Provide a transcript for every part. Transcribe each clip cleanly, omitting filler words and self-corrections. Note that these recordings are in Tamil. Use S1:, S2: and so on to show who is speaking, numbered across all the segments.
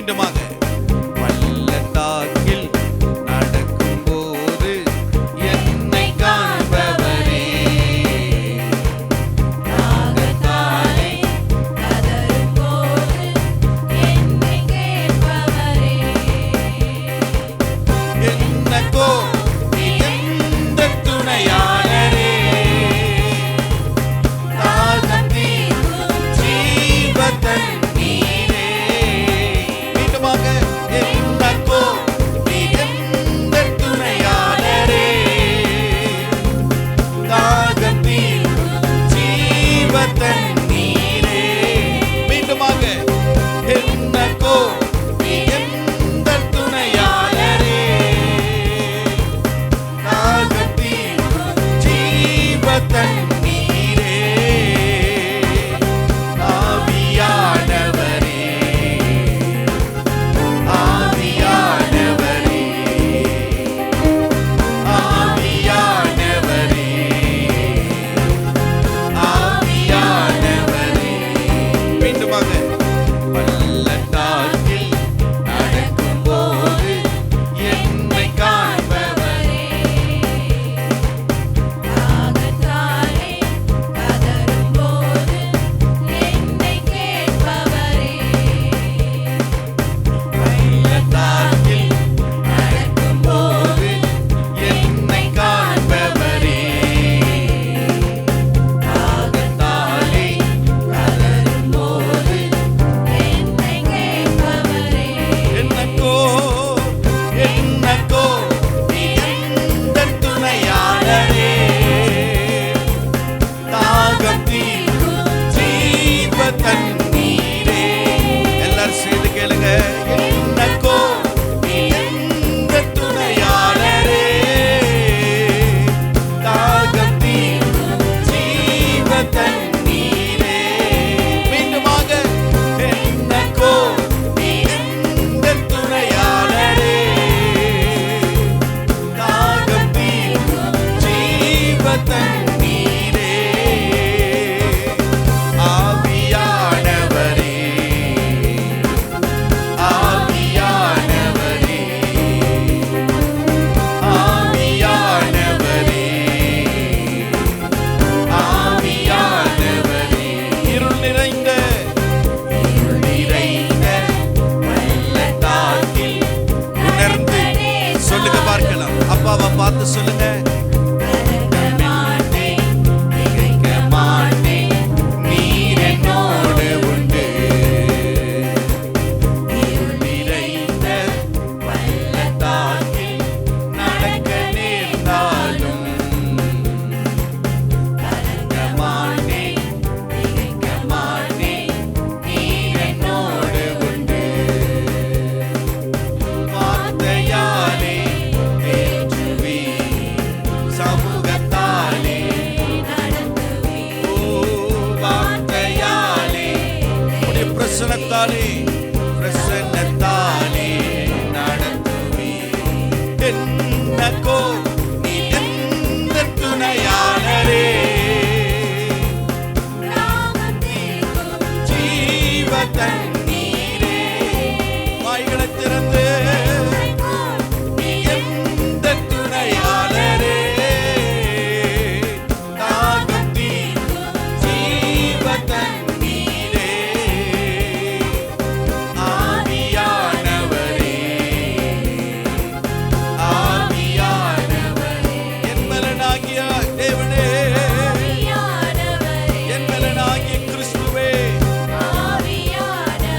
S1: மீண்டுமாக பள்ளத்தாக்கில் நடக்கும் போது என்னை காண்பவரே,
S2: தாகத்தாலே கதறும் போது என்னை கேட்பவரே,
S1: என்னக்கோ எந்த துணையாளரே, தாகம் தீர்க்கும் ஜீவ தண்ணீரே. மீண்டுமாக என்னக்கோ எந்த துணையாளரே, தாகம் தீர்க்கும் ஜீவ தண்ணீரே. மீண்டுமாக என்னக்கோ எந்த துணையாளரே, தாகம் தீர்க்கும் ஜீவ தண்ணீரே. ஆவியானவரே, ஆவியானவரே, ஆவியானவரே, ஆவியானவரே. மீண்டுமாக பள்ளத்தாக்கில் நடக்கும் போது என்னை காண்பவரே,
S2: தாகத்தாலே கதறும் போது என்னை கேட்பவரே,
S1: பள்ளத்தாக்கில் நடக்கும் போது என்னை காண்பவரே, தாகத்தாலே கதறும் போது
S2: என்னை கேட்பவரே,
S1: என்னக்கோ என்னக்கோ எந்த துணையாளரே, தாகம் தீர்க்கும் ஜீவ தண்ணீரே. எல்லாரும் சேர்ந்து கேளுங்க. என்னக்கோ எந்த துணையாளரே, தாகம் தீர்க்கும் ஜீவ தண்ணீரே. மீண்டுமாக என்னக்கோ எந்த துணையாளரே, தாகம் தீர்க்கும் ஜீவ தண்ணீரே. ஆவியானவரே, ஆவியானவரே, ஆவியானவரே, ஆவியானவரே. இருள் நிறைந்த பள்ளத்தாக்கில் உணர்ந்து சொல்லுங்க பார்க்கலாம். அப்பாவை பார்த்து சொல்லுங்க.
S2: கலங்க மாட்டேன்,
S1: திகைக்க மாட்டேன், நீர் என்னோடு உண்டு. இருள் நிறைந்த பள்ளத்தாக்கில் நடக்க நேர்ந்தாலும் கலங்க மாட்டேன், திகைக்க மாட்டேன், நீர் என்னோடு உண்டு. வார்த்தையாலே தேற்றுவீர், சமூகத்தாலே
S2: நடத்துவீர்,
S1: ஓ வார்த்தையாலே உடைய பிரசன்னத்தாலே பிரசன்னத்தாலே நடத்துவீர். என்னக்கோ நீ எந்த துணையாளரே,
S2: தாகம் தீர்க்கும்
S1: ஜீவ தண்ணீரே. வாய்களை திறந்து நீ எந்த துணையாளரே, தாகம் தீர்க்கும் ஜீவ தண்ணீரே. ஆவியானவரே, ஆவியானவரே, என் பலனாகிய தேவனே,
S2: ஆவியானவரே,
S1: என் பலனாகிய கிறிஸ்துவே,
S2: ஆவியானவரே,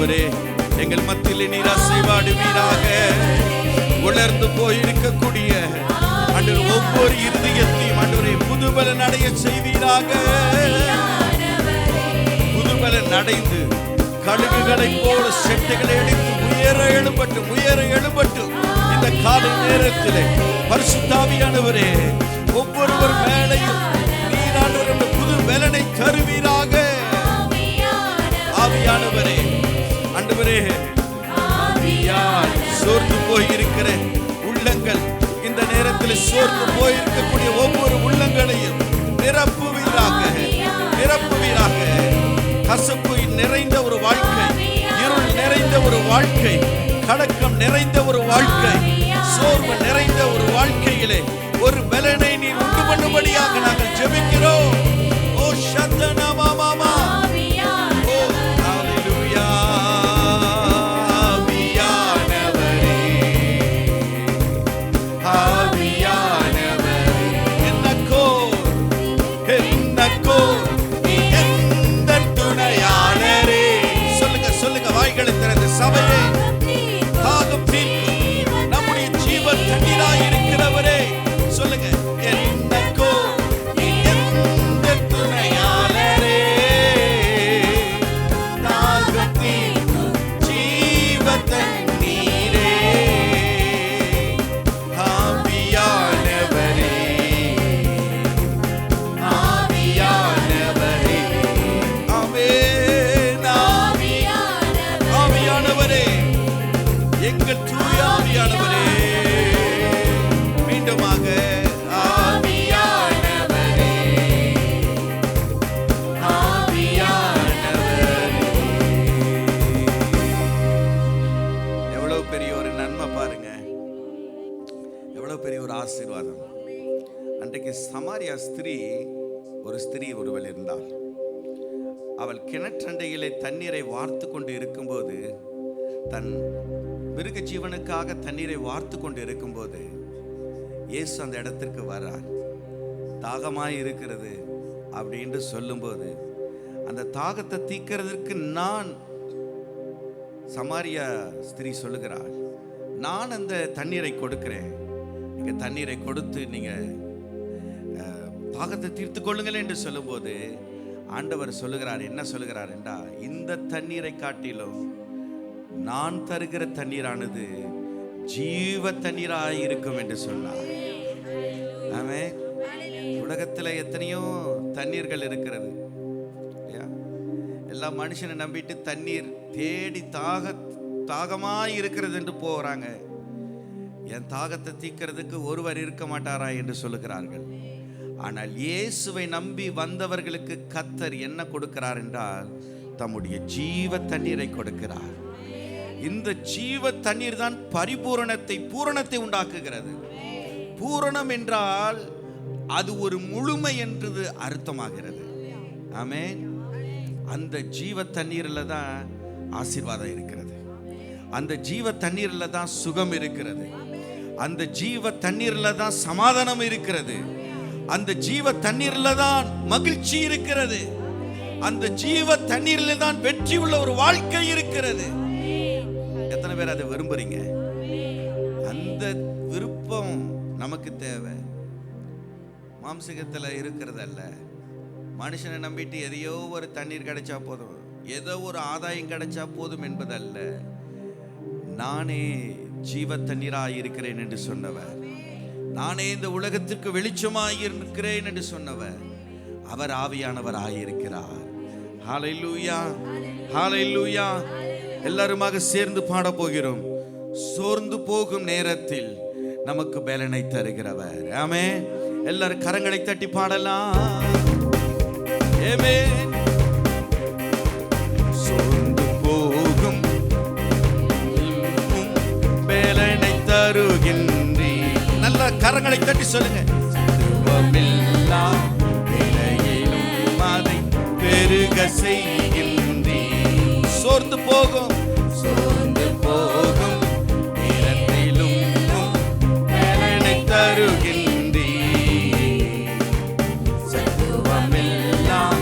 S1: ஆண்டவரே, எங்கள் மத்தியிலே நீர் அசைவாடுவீராக. உலர்ந்து போயிருக்கக்கூடிய ஆண்டவர் ஒவ்வொரு இருதயத்தையும் ஆண்டவரே புதுபலன் அடைய செய்வீராக. புதுபலன் அடைந்து கழுகுகளைப் போல செட்டைகளை அடித்து உயர எழும்பட்டும் இந்த காலை நேரத்திலே பரிசுத்தாவியானவரே ஒவ்வொருவர் மேலையும் நீர் ஆண்டவரே புது பலனை தருவீராக. ஆவியானவரே ஆண்டவரே, சோர்ந்து போயிருக்கிற உள்ளங்கள், இந்த நேரத்தில் சோர்ந்து போயிருக்கக்கூடிய ஒவ்வொரு உள்ளங்களையும் நிரப்புவீராக. கசப்பு நிறைந்த ஒரு வாழ்க்கை, இருள் நிறைந்த ஒரு வாழ்க்கை, கலக்கம் நிறைந்த ஒரு வாழ்க்கை, சோர்வு நிறைந்த ஒரு வாழ்க்கையிலே ஒரு பலனை நீர் உண்டு பண்ணும்படியாக நாங்கள் ஜெபிக்கிறோம். ஓ சத்தனா மாமா, ஓ ஹalleluya. வாய்களை திறந்து சபையே தாகம் தீர்க்கும் நம்முடைய ஜீவன் தண்ணீராய் இருக்கிறவரே சொல்லுங்க, என்னக்கோ எந்த துணையாளரே, தாகம் தீர்க்கும் ஜீவ தண்ணீரே, ஆவியானவரே, ஆவியானவரே, ஆவியானவரே, எங்கள் தூய ஆவியானவரே, மீண்டுமாக ஆவியானவரே, ஆவியானவரே. எவ்வளவு பெரிய ஒரு நன்மை பாருங்க, எவ்வளவு பெரிய ஒரு ஆசீர்வாதம். அன்றைக்கு சமாரியா ஸ்திரீ ஒருவள் இருந்தாள். அவள் கிணற்றண்டையிலே தண்ணீரை வார்த்து கொண்டு இருக்கும்போது, தன் மிருக ஜீவனுக்காக தண்ணீரை வார்த்து கொண்டு இருக்கும்போது இயேசு அந்த இடத்திற்கு வர்றார். தாகமாய் இருக்கிறது அப்படின்னு சொல்லும்போது, அந்த தாகத்தை தீர்க்கிறதுக்கு சமாரியா ஸ்திரீ சொல்லுகிறாள், நான் அந்த தண்ணீரை கொடுக்கிறேன், நீங்க தண்ணீரை கொடுத்து நீங்க தாகத்தை தீர்த்து கொள்ளுங்கள் என்று சொல்லும்போது ஆண்டவர் சொல்லுகிறார், என்ன சொல்லுகிறார் என்றா, இந்த தண்ணீரை காட்டிலும் நான் தருகிற தண்ணீரானது ஜீவ தண்ணீராய் இருக்கும் என்று சொன்னார். ஆமென். உலகத்தில் எத்தனையோ தண்ணீர்கள் இருக்கிறது. எல்லா மனுஷனை நம்பிட்டு தண்ணீர் தேடி தாகமாய் இருக்கிறது என்று போறாங்க. என் தாகத்தை தீர்க்கிறதுக்கு ஒருவர் இருக்க மாட்டாரா என்று சொல்லுகிறார்கள். ஆனால் இயேசுவை நம்பி வந்தவர்களுக்கு கர்த்தர் என்ன கொடுக்கிறார் என்றால், தம்முடைய ஜீவ தண்ணீரை கொடுக்கிறார். இந்த ஜீவ தண்ணீர் தான் பூரணத்தை உண்டாக்குகிறது. பூரணம் என்றால் அது ஒரு முழுமை என்று அர்த்தமாகிறது. ஆமென். அந்த ஜீவ தண்ணீர்ல தான் ஆசீர்வாதம் இருக்கிறது. அந்த ஜீவ தண்ணீர்ல தான் சுகம் இருக்கிறது. அந்த ஜீவ தண்ணீர்ல தான் சமாதானம் இருக்கிறது. அந்த ஜீவ தண்ணீர்ல தான் மகிழ்ச்சி இருக்கிறது. அந்த ஜீவ தண்ணீர்ல தான் வெற்றி உள்ள ஒரு வாழ்க்கை இருக்கிறது. எத்தனை பேர் அதை விரும்புறீங்க? அந்த விருப்பம் நமக்கு தேவை. மாம்சகத்தில் இருக்கிறதல்ல. மனுஷனை நம்பிட்டு எதையோ ஒரு தண்ணீர் கிடைச்சா போதும், ஏதோ ஒரு ஆதாயம் கிடைச்சா போதும் என்பதல்ல. நானே ஜீவ தண்ணீராய் இருக்கிறேன் என்று சொன்னவர், நானே இந்த உலகத்திற்கு வெளிச்சமாய் இருக்கிறேன் என்று சொன்னவர், அவர் ஆவியானவர் ஆயிருக்கிறார். ஹல்லேலூயா, ஹல்லேலூயா. எல்லாருமாக சேர்ந்து பாட போகிறோம். சோர்ந்து போகும் நேரத்தில் நமக்கு பலனை தருகிறவர். ஆமென். எல்லாரும் கரங்களை தட்டி பாடலாம். ஆமென். சோர்ந்து போகும் பலனை தருகின்றீ. நல்ல கரங்களை தட்டி சொல்லுங்க. சர்வமில்லா வேளையிலும் அதை பெருக செய்கின்றீ. சோர்ந்து போகும் நேரத்திலும் பலனை தருகின்றீ. சத்துவமெல்லாம்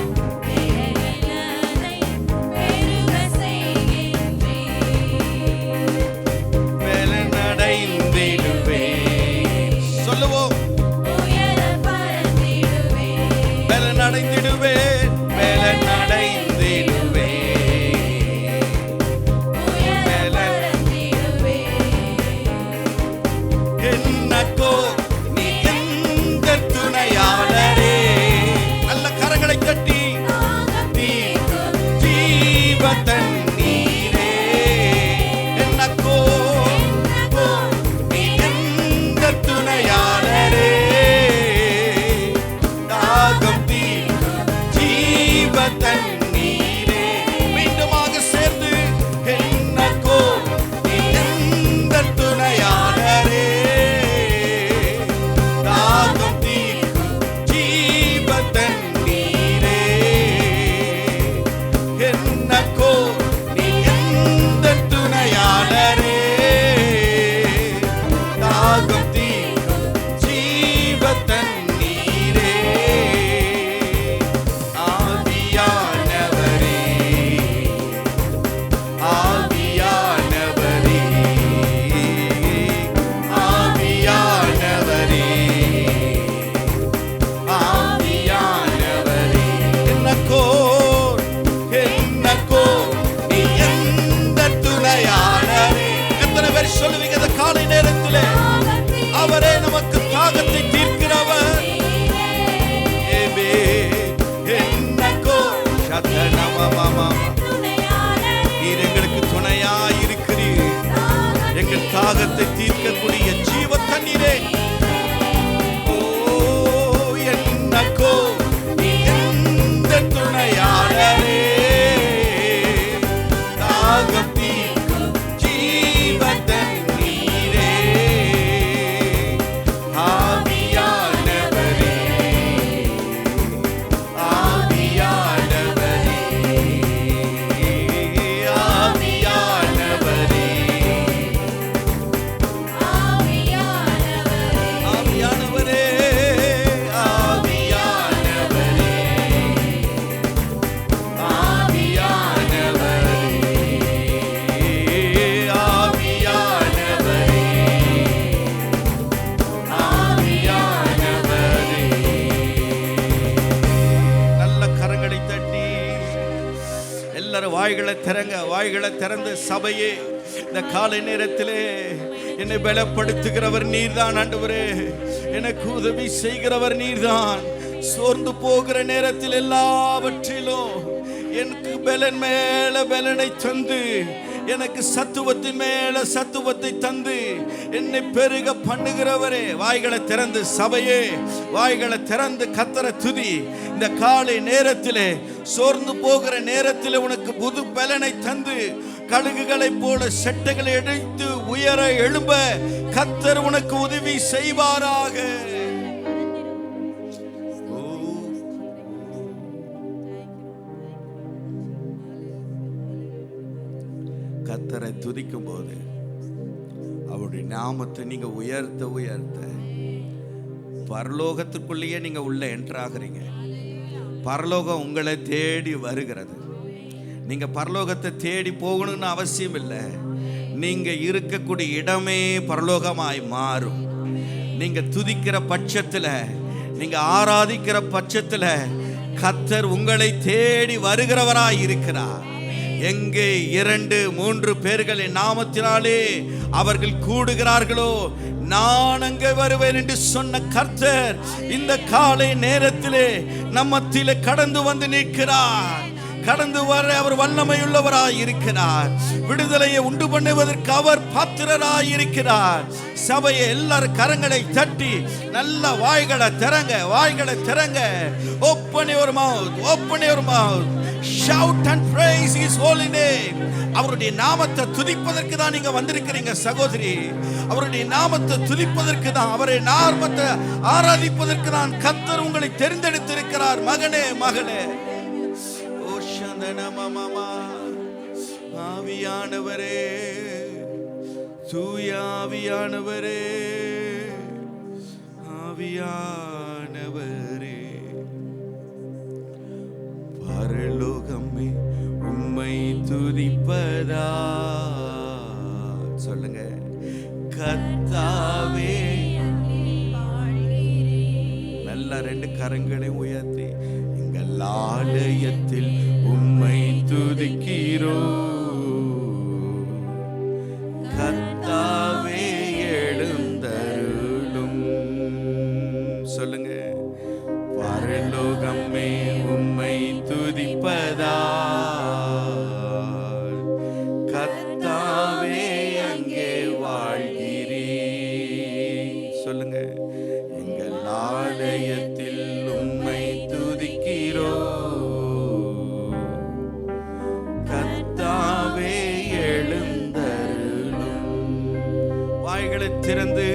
S1: தண்ணீரே என்னக்கோ நீ எந்த துணையாளரே தாகம் தீர்க்கும் ஜீவ தண்ணீரே மீண்டுமாக சேர்ந்து என்னக்கோ நீ எந்த துணையாளரே தாகம் தீர்க்கும் ஜீவ தண்ணீரே என்னக்கோ நீ எந்த துணையாளரே தாகம் தீர்க்கும் ஜீவ தண்ணீரே ஆவியானவரே ஆவியானவரே ஆவியானவரே ஆவியானவரே என்னக்கோ என்னக்கோ நீ எந்த துணையாளரே எத்தனை பேர் சொல்லுவீங்க இந்த காலை நேரத்திலே அவரே நமக்கு தாகத்தை தீர்க்கிறவர் ஏமே என்னக்கோ சதனமமம நீர் எங்களுக்கு துணையா இருக்கிறீர் எங்கள் தாகத்தை தீர்க்கக்கூடிய ஜீவ தண்ணீரே ஓ என்னக்கோ நீ எந்த துணையாளரே தாகம் தீர்க்கும் ஜீவ தண்ணீரே ஆவியானவரே ஆவியானவரே ஆவியானவரே ஆவியானவரே ஆவியானவரே ஆவியானவரே ஆவியானவரே நல்ல கரங்களை தட்டி எல்லாரும் வாய்களை திறந்து சபையே இந்த காலை நேரத்திலே என்னை பலப்படுத்துகிறவர் நீர்தான் ஆண்டவரே எனக்கு உதவி செய்கிறவர் நீர்தான் சோர்ந்து போகிற நேரத்தில் எல்லாவற்றிலும் எனக்கு பலன் மேல பலனை தந்து எனக்கு சத்துவத்தின் மேல சத்துவத்தை தந்து என்னை பெருக பண்ணுகிறவரே வாய்களை திறந்து சபையே வாய்களை திறந்து கர்த்தரை துதி இந்த காலை நேரத்திலே சோர்ந்து போகிற நேரத்திலே உனக்கு புது பலனை தந்து கழுகுகளைப் போல செட்டைகளை எடுத்து உயர எழும்ப கர்த்தர் உனக்கு உதவி செய்வாராக கர்த்தரை துதிக்கும் போது அவருடைய நாமத்தை நீங்க உயர்த்த உயர்த்த பரலோகத்துக்குள்ளேயே நீங்க உள்ள என்ட்ராகிறீங்க. பரலோகம் உங்களை தேடி வருகிறது. நீங்க பரலோகத்தை தேடி போகணும்னு அவசியம் இல்லை. நீங்க இருக்கக்கூடிய இடமே பரலோகமாய் மாறும். நீங்க துதிக்கிற பட்சத்துல, நீங்க ஆராதிக்கிற பட்சத்துல கர்த்தர் உங்களை தேடி வருகிறவராய் இருக்கிறார். எங்கே 2-3 பேர்கள் என் நாமத்தினாலே அவர்கள் கூடுகிறார்களோ நான் அங்கே வருவேன் என்று சொன்ன கர்த்தர் இந்த காலை நேரத்திலே நம்மத்திலே கடந்து வந்து நிற்கிறார். கடந்து வர அவர் வல்லமையுள்ளவராய் இருக்கிறார். விடுதலையை உண்டு பண்ணுவதற்கு அவர் பாத்திரராய் இருக்கிறார். சபையை எல்லாரும் கரங்களை தட்டி நல்ல வாய்களை திறங்க, வாய்களை திறங்க. Open your mouth, open your mouth. Shout and praise his holy name. அவருடைய நாமத்தை துதிப்பதற்கு தான் நீங்க வந்திருக்கிறீங்க சகோதரி. அவருடைய நாமத்தை துதிப்பதற்கு தான், அவரை நாமத்தை ஆராதிப்பதற்கு தான் கர்த்தர் உங்களை தெரிந்தெடுத்திருக்கிறார். மகனே மகளே, ஆவியானவரே, தூய ஆவியானவரே, ஆவியானவரே, பரலோகமே உம்மை துதிப்பதா. சொல்லுங்க, கர்த்தாவே. நல்ல 2 கரங்களை உயர்த்தி எங்கள் ஆலயத்தில் உம்மை துதிக்கிறோம். கர்த்தாவே எழுந்தருளும். சொல்லுங்க, பரலோகமே உம்மை துதிப்பதா. திறந்து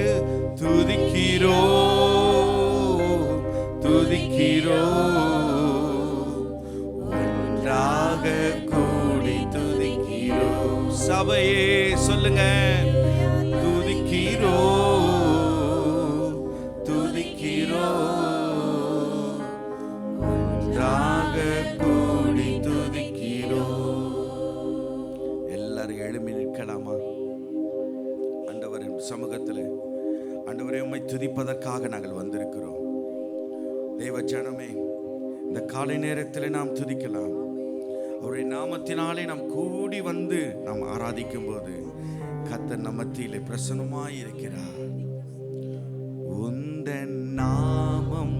S1: துதிக்கிறோ துதிக்கிறோ ஒன்றாக கூடி துதிக்கிறோ. சபையே சொல்லுங்க, துதிக்கிறோ துதிக்கிறோ ஒன்றாக கூடி துதிக்கிறோ. எல்லாரும் எழும்பி நிற்கலாமா? ஆண்டவரின் சமூகத்தில் ஆண்டவரே உம்மை துதிப்பதற்காக நாங்கள் வந்திருக்கிறோம். தேவ ஜனமே, இந்த காலை நேரத்தில் நாம் துதிக்கலாம். அவருடைய நாமத்தினாலே நாம் கூடி வந்து நாம் ஆராதிக்கும் போது கர்த்தர் நம்ம மத்தியிலே பிரசன்னமாய் இருக்கிறார். உந்தன் நாமம்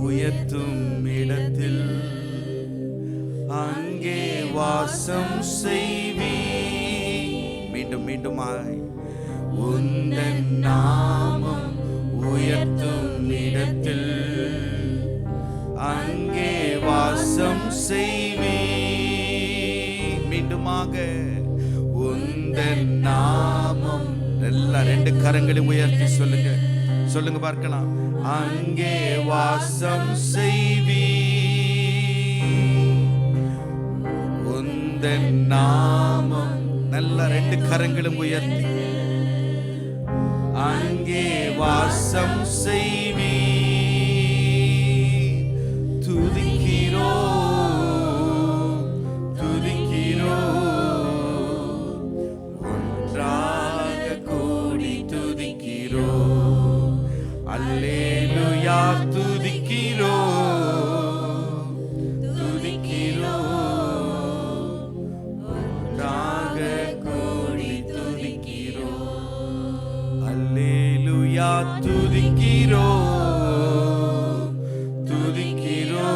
S1: உயர்த்தும் இடத்தில் அங்கே வாசம் செய்வி. மீண்டும் மீண்டுமாய், உந்தன் நாமம் உயர்த்தும் இடத்தில் அங்கே வாசம் செய்வி. மீண்டுமாக, உந்தன் நாமம். எல்லாம் ரெண்டு கரங்களையும் உயர்த்தி சொல்லுங்க, சொல்லுங்க பார்க்கலாம். அங்கே வாசம் செய்வி. உந்தன் நாமம். நல்ல ரெண்டு கரங்களும் உயர்த்தி, அங்கே வாசம் செய்வி. துதிக்கிறோ துதிக்கிறோ ஒன்றாக கூடி துதிக்கிறோ. அல்லேலூயா துதிக்கிறோ துதிக்கிறோ ஒன்றாக கூடி துதிக்கிறோ. அல்லேலூயா துதிக்கிறோ துதிக்கிறோ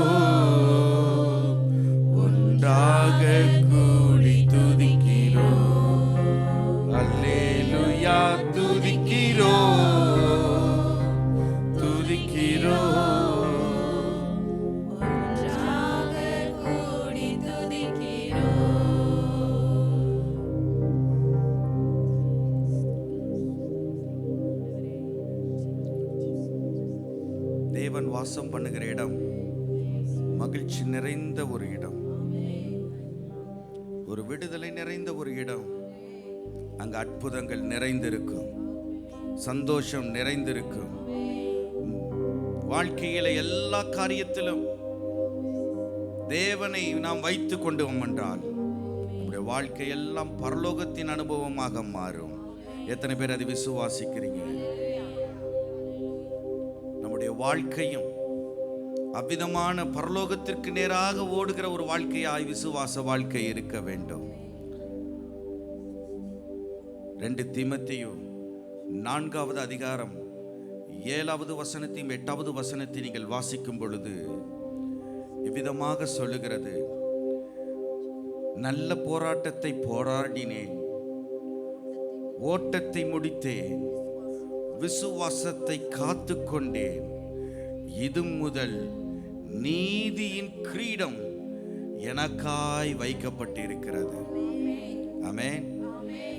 S1: ஒன்றாக கூடி துதிக்கிறோ. அல்லேலூயா துதிக்கிறோ துதிக்கிறோ
S2: ஒன்றாக கூடி துதிக்கிறோ.
S1: தேவன் வாசம் பண்ணுகிற இடம் மகிழ்ச்சி நிறைந்த ஒரு இடம், ஒரு விடுதலை நிறைந்த ஒரு இடம். அங்க அற்புதங்கள் நிறைந்திருக்கும், சந்தோஷம் நிறைந்திருக்கும். வாழ்க்கையில எல்லா காரியத்திலும் தேவனை நாம் வைத்து கொண்டோம் என்றால் நம்முடைய வாழ்க்கை எல்லாம் பரலோகத்தின் அனுபவமாக மாறும். எத்தனை பேர் அதை விசுவாசிக்கிறீங்க? நம்முடைய வாழ்க்கையும் அவ்விதமான பரலோகத்திற்கு நேராக ஓடுகிற ஒரு வாழ்க்கையாய் விசுவாச வாழ்க்கை இருக்க வேண்டும். 2 தீமோத்தேயு 4வது அதிகாரம் 7வது வசனத்தையும் 8வது வசனத்தை நீங்கள் வாசிக்கும் பொழுது இவ்விதமாக சொல்லுகிறது. நல்ல போராட்டத்தை போராடினேன், ஓட்டத்தை முடித்தேன், விசுவாசத்தை காத்து கொண்டேன். இது முதல் நீதியின் கிரீடம் எனக்காய் வைக்கப்பட்டிருக்கிறது. ஆமென்.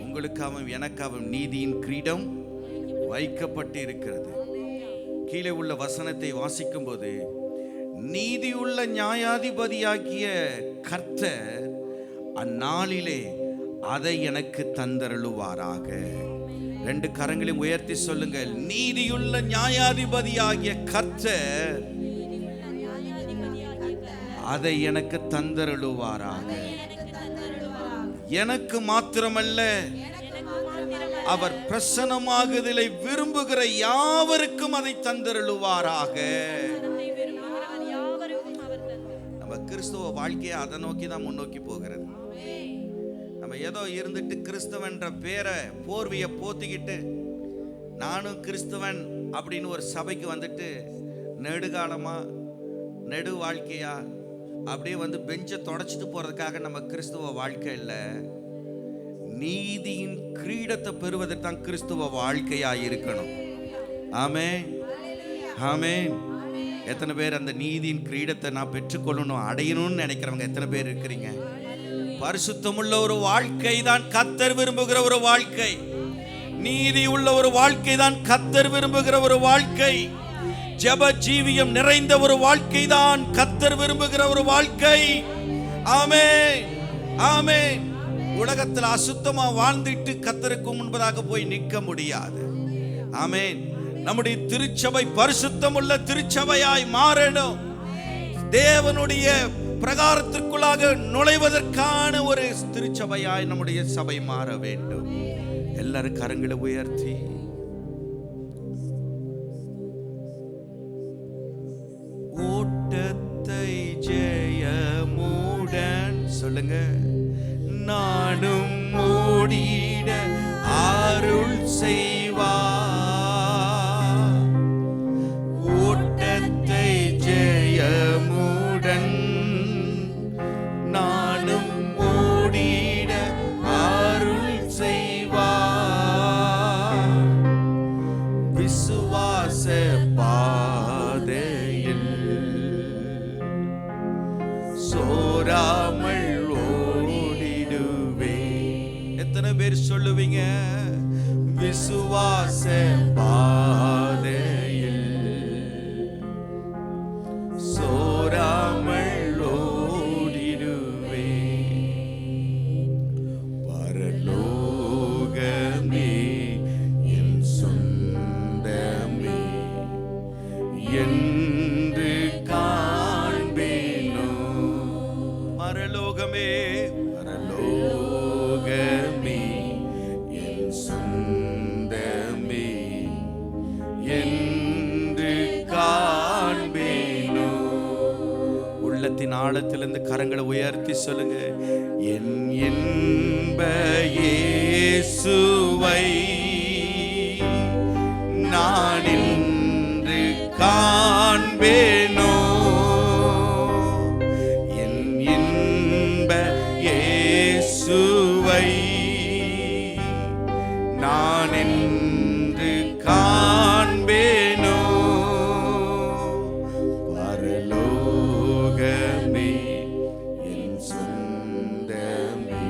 S1: உங்களுக்காகவும் எனக்காகவும் நீதியின் கிரீடம் வைக்கப்பட்டிருக்கிறது. கீழே உள்ள வசனத்தை வாசிக்கும் போது, நீதியுள்ள நியாயாதிபதியாகிய கர்த்தர் அந்நாளிலே அதை எனக்கு தந்தருளுவாராக. 2 கரங்களையும் உயர்த்தி சொல்லுங்கள். நீதியுள்ள நியாயாதிபதியாகிய கர்த்தர் அதை எனக்கு தந்தருளுவாராக. எனக்கு மாத்திரமல்ல, அவர் பிரசன்னமாகுதலை விரும்புகிற யாவருக்கும் அதை தந்தருளுவாராக. நம்ம கிறிஸ்துவ வாழ்க்கையை அதை நோக்கி தான் முன்னோக்கி போகிறது. நம்ம ஏதோ இருந்துட்டு கிறிஸ்தவன்ற பேரை போர்வையை போத்திக்கிட்டு நானும் கிறிஸ்தவன் அப்படின்னு ஒரு சபைக்கு வந்துட்டு நெடுகாலமா நெடு வாழ்க்கையா அப்படியே வந்து பெஞ்சை தொடச்சிட்டு போறதுக்காக நம்ம கிறிஸ்துவ வாழ்க்கை இல்லை. நீதியின் கிரீடத்தை பெறுவதற்கு தான் கிறிஸ்துவ வாழ்க்கையா இருக்கணும். ஆமென், ஆமென். எத்தனை பேர் அந்த நீதியின் கிரீடத்தை நான் பெற்றுக்கொள்ளணும், அடையணும்னு நினைக்கிறவங்க எத்தனை பேர் இருக்கிறீங்க? பரிசுத்தமுள்ள ஒரு வாழ்க்கை தான் கர்த்தர் விரும்புகிற ஒரு வாழ்க்கை. நீதி உள்ள ஒரு வாழ்க்கை தான் கர்த்தர் விரும்புகிற ஒரு வாழ்க்கை. ஜெப ஜீவியம் நிறைந்த ஒரு வாழ்க்கை தான் கர்த்தர் விரும்புகிற ஒரு வாழ்க்கை. ஆமென், ஆமென். உலகத்தில் அசுத்தமா வாழ்ந்துட்டு கர்த்தருக்கு முன்பதாக போய் நிற்க முடியாது. ஆமென். நம்முடைய திருச்சபை பரிசுத்தம் உள்ள திருச்சபையாய் மாறணும். தேவனுடைய பிரகாரத்திற்குள்ளாக நுழைவதற்கான ஒரு திருச்சபையாய் நம்முடைய சபை மாற வேண்டும். எல்லாரும் கரங்களை உயர்த்தி ஓட்டத்தை ஜெயமுடன் சொல்லுங்க. நானும் ஓடிட அருள் செய்வார். ஓட்டத்தை ஜெயமுடன் நானும் ஓடிட அருள் செய்வார். விசுவாச பாதையில் சோராமல் ஓடிடுவே. எத்தனை பேர் சொல்லுவீங்க? விசுவாச பாதையில் சோராமல் ஓடிடுவே. பரலோகமே என் சொந்தமே என்று காண்பேனோ. பரலோகமே, பரலோகமே என் சொந்தமே என்று காண்பேனோ. உள்ளத்தின் ஆழத்திலிருந்து கரங்களை உயர்த்தி சொல்லுங்க. என் இன்ப இயேசுவை நான் இன்று காண்பேனோ. என் இன்ப இயேசுவை நான் இன்று காண்பேனோ. பரலோகமே என் சொந்தமே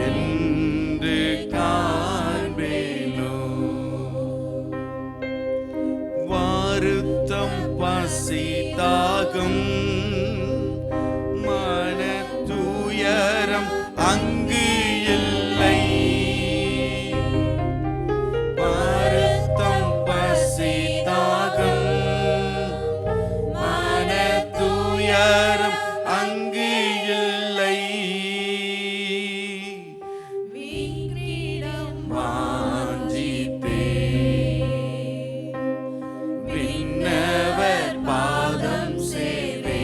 S1: என்று காண்பேனோ. வருத்தம் பசி தாகம் மன துயரம் அங்கு இல்லை. வருத்தம் பசி தாகம் மன துயரம் அங்கு இல்லை.
S2: விக்கிரீடம்
S1: வாஞ்சித்தே விண்ணவர் பாதம் சேவே.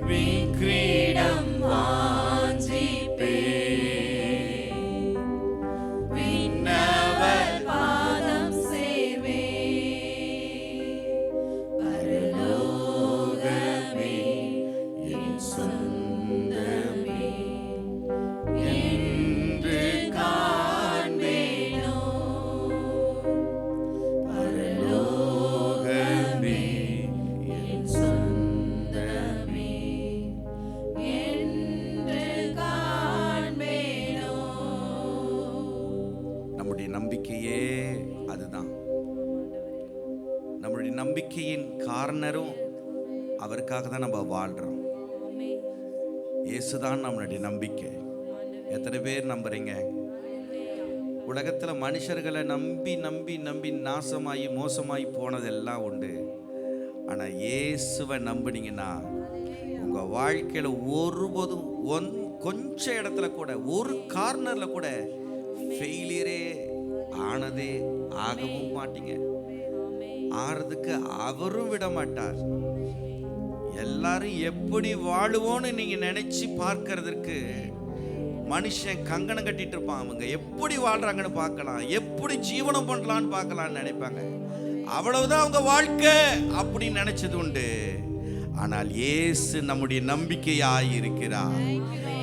S1: விக்கிரீடம் வாஞ்சிப்பே விண்ணவர்
S2: பாதம் சேவே. பரலோகமே
S1: என் சொந்தமே என்று காண்பேனோ. பரலோகமே என் சொந்தமே
S2: என்று காண்பேனோ.
S1: நம்முடைய நம்பிக்கையே அதுதான். நம்முடைய நம்பிக்கையின் காரணரும் அவருக்காக தான் நம்ம வாழ்றோம். இயேசுதான் நம்மளுடைய நம்பிக்கை. எத்தனை பேர் நம்புறீங்க? உலகத்துல மனுஷர்களை நம்பி நம்பி நம்பி நாசமாயி மோசமாயி போனதெல்லாம் உண்டு. ஆனா இயேசுவை நம்பினீங்கன்னா உங்க வாழ்க்கையில ஒருபோதும் கொஞ்ச இடத்துல கூட ஒரு கார்னர்ல கூட ஃபெயிலியரே ஆனதே ஆகவும் மாட்டீங்க. ஆறதுக்கு அவரும் விட மாட்டார். எல்லாரும் எப்படி வாழுவோன்னு நீங்க நினைச்சு பார்க்கறதுக்கு மனுஷன் கங்கணம் கட்டிட்டு இருப்பான். அவங்க எப்படி வாழ்றாங்கன்னு பார்க்கலாம், எப்படி ஜீவனம் பண்ணலான்னு பார்க்கலான்னு நினைப்பாங்க. அவ்வளவுதான் அவங்க வாழ்க்கை அப்படின்னு நினைச்சது உண்டு. ஆனால் இயேசு நம்முடைய நம்பிக்கையாய் இருக்கிறார்.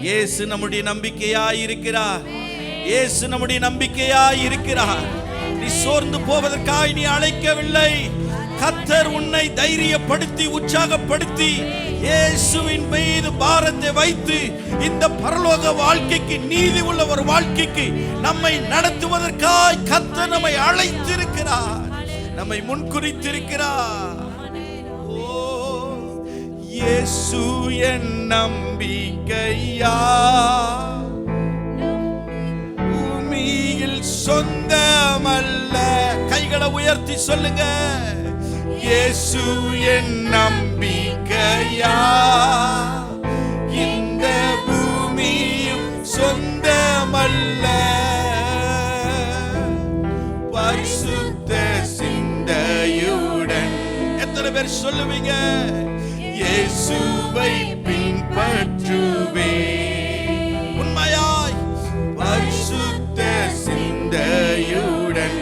S1: இயேசு நம்முடைய நம்பிக்கையாய் இருக்கிறார். இயேசு நம்முடைய நம்பிக்கையாய் இருக்கிறார். நீ சோர்ந்து போவதற்காக நீ அழைக்கவில்லை. கர்த்தர் உன்னை தைரியப்படுத்தி உற்சாகப்படுத்தி இயேசுவின் மீது பாரத்தை வைத்து இந்த பரலோக வாழ்க்கைக்கு, நீதி உள்ள ஒரு வாழ்க்கைக்கு நம்மை நடத்துவதற்காய் கர்த்தர் நம்மை அழைத்திருக்கிறார், நம்மை முன்குறித்திருக்கிறார். ஓ இயேசு என் நம்பிக்கையா, பூமியில் சொந்தமல்ல. கைகளை உயர்த்தி சொல்லுங்க. இயேசு என் நம்பிக்கையா, இந்த பூமியும் சொந்தமல்ல. பரிசுத்த சிந்தையுடன் எத்தனை பேர் சொல்லுவீங்க? இயேசுவை பின்பற்றுவே உண்மையாய் பரிசுத்த சிந்தையுடன்.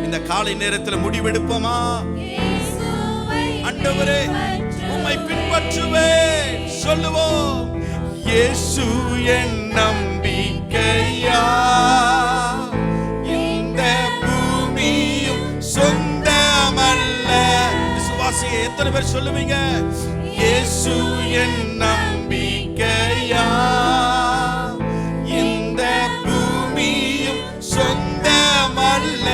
S1: இந்த காலை நேரத்தில் முடிவெடுப்போமா? ஆண்டவரே உம்மை பின்பற்றுவேன் சொல்லுவோம். இயேசு என் நம்பிக்கையா, இந்த பூமியும் சொந்தமல்ல. விசுவாசியை எத்தனை பேர் சொல்லுவீங்க? இயேசு என் நம்பிக்கையா, இந்த பூமியும் சொந்தமல்ல.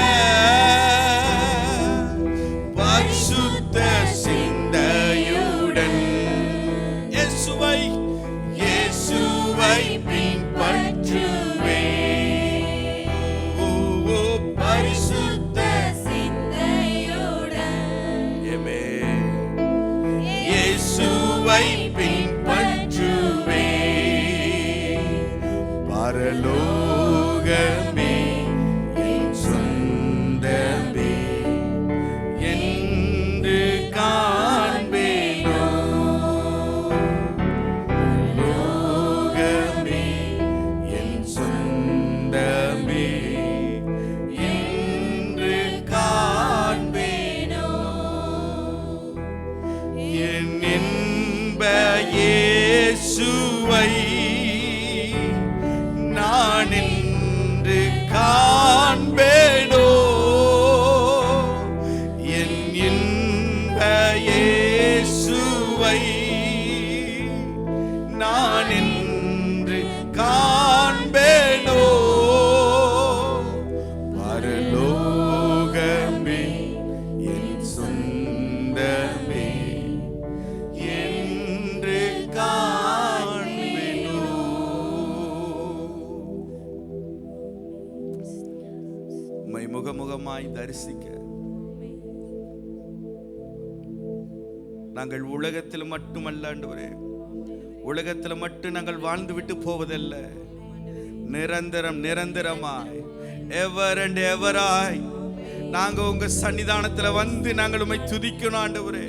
S1: பரிசுத்த சிந்தையுடன் இயேசுவை பின்பற்றுவே. ஓ பரிசுத்த சிந்தையுடன் இயேசுவை பின்பற்றுவே. பரலோகமே என் சொந்தமே என்று காண்பேனோ, லோகமே என் சொந்தமே என்று காண்பேனோ. என் இன்ப இயேசுவை நான் என்று காண்பேனோ, என் இன்ப இயேசுவை நான் என்று காண்பேனோ. பரலோகமே என் சொந்தமே என்று காண்பேனோ. உம்மை முகமுகமாய் தரிசிக்க நாங்கள் உலகத்தில் மட்டுமல்ல ஆண்டவரே, உலகத்தில் மட்டும் நாங்கள் வாழ்ந்து விட்டு போவதல்ல, நிரந்தரமாய் எவர் அண்ட் எவராய் நாங்க உங்க சன்னிதானத்துல வந்து நாங்கள் உம்மை துதிக்கணும் ஆண்டவரே.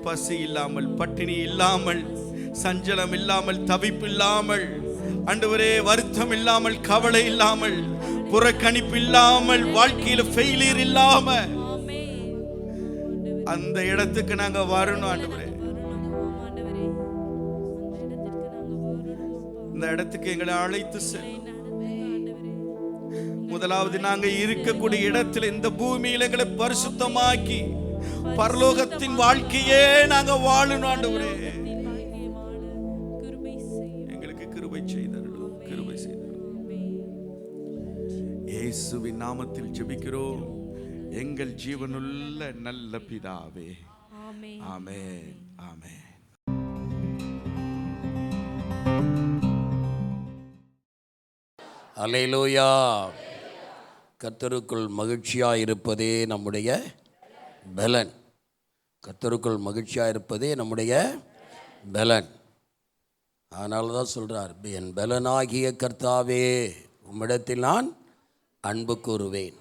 S1: பசி இல்லாமல், பட்டினி இல்லாமல், சஞ்சலம் இல்லாமல், தவிப்பு இல்லாமல் ஆண்டவரே, வருத்தம் இல்லாமல், கவலை இல்லாமல், புறக்கணிப்பு இல்லாமல், வாழ்க்கையில ஃபெயிலியர் இல்லாம அந்த இடத்துக்கு நாங்க வரணும் ஆண்டவரே. இந்த இடத்துக்கு எங்களை அழைத்து செல்லும். முதலாவது நாங்க இருக்கக்கூடிய இடத்துல, இந்த பூமியில எங்களை பரிசுத்தமாக்கி பரலோகத்தின் வாழ்க்கையே நாங்க வாழணும் ஆண்டவரே. எங்களுக்கு கிருபை செய்தருளும், கிருபை செய்தருளும். இயேசுவின் நாமத்தில் ஜெபிக்கிறோம் எங்கள் ஜீவனுள்ள நல்ல பிதாவே. ஆமென், ஆமென்.
S3: அல்லேலூயா. கர்த்தருக்குள் மகிழ்ச்சியாக இருப்பதே நம்முடைய பலன். கர்த்தருக்குள் மகிழ்ச்சியாக இருப்பதே நம்முடைய பலன். அதனால தான் சொல்கிறார், என் பலனாகிய கர்த்தாவே உம்மிடத்தில் நான் அன்பு கூறுவேன்.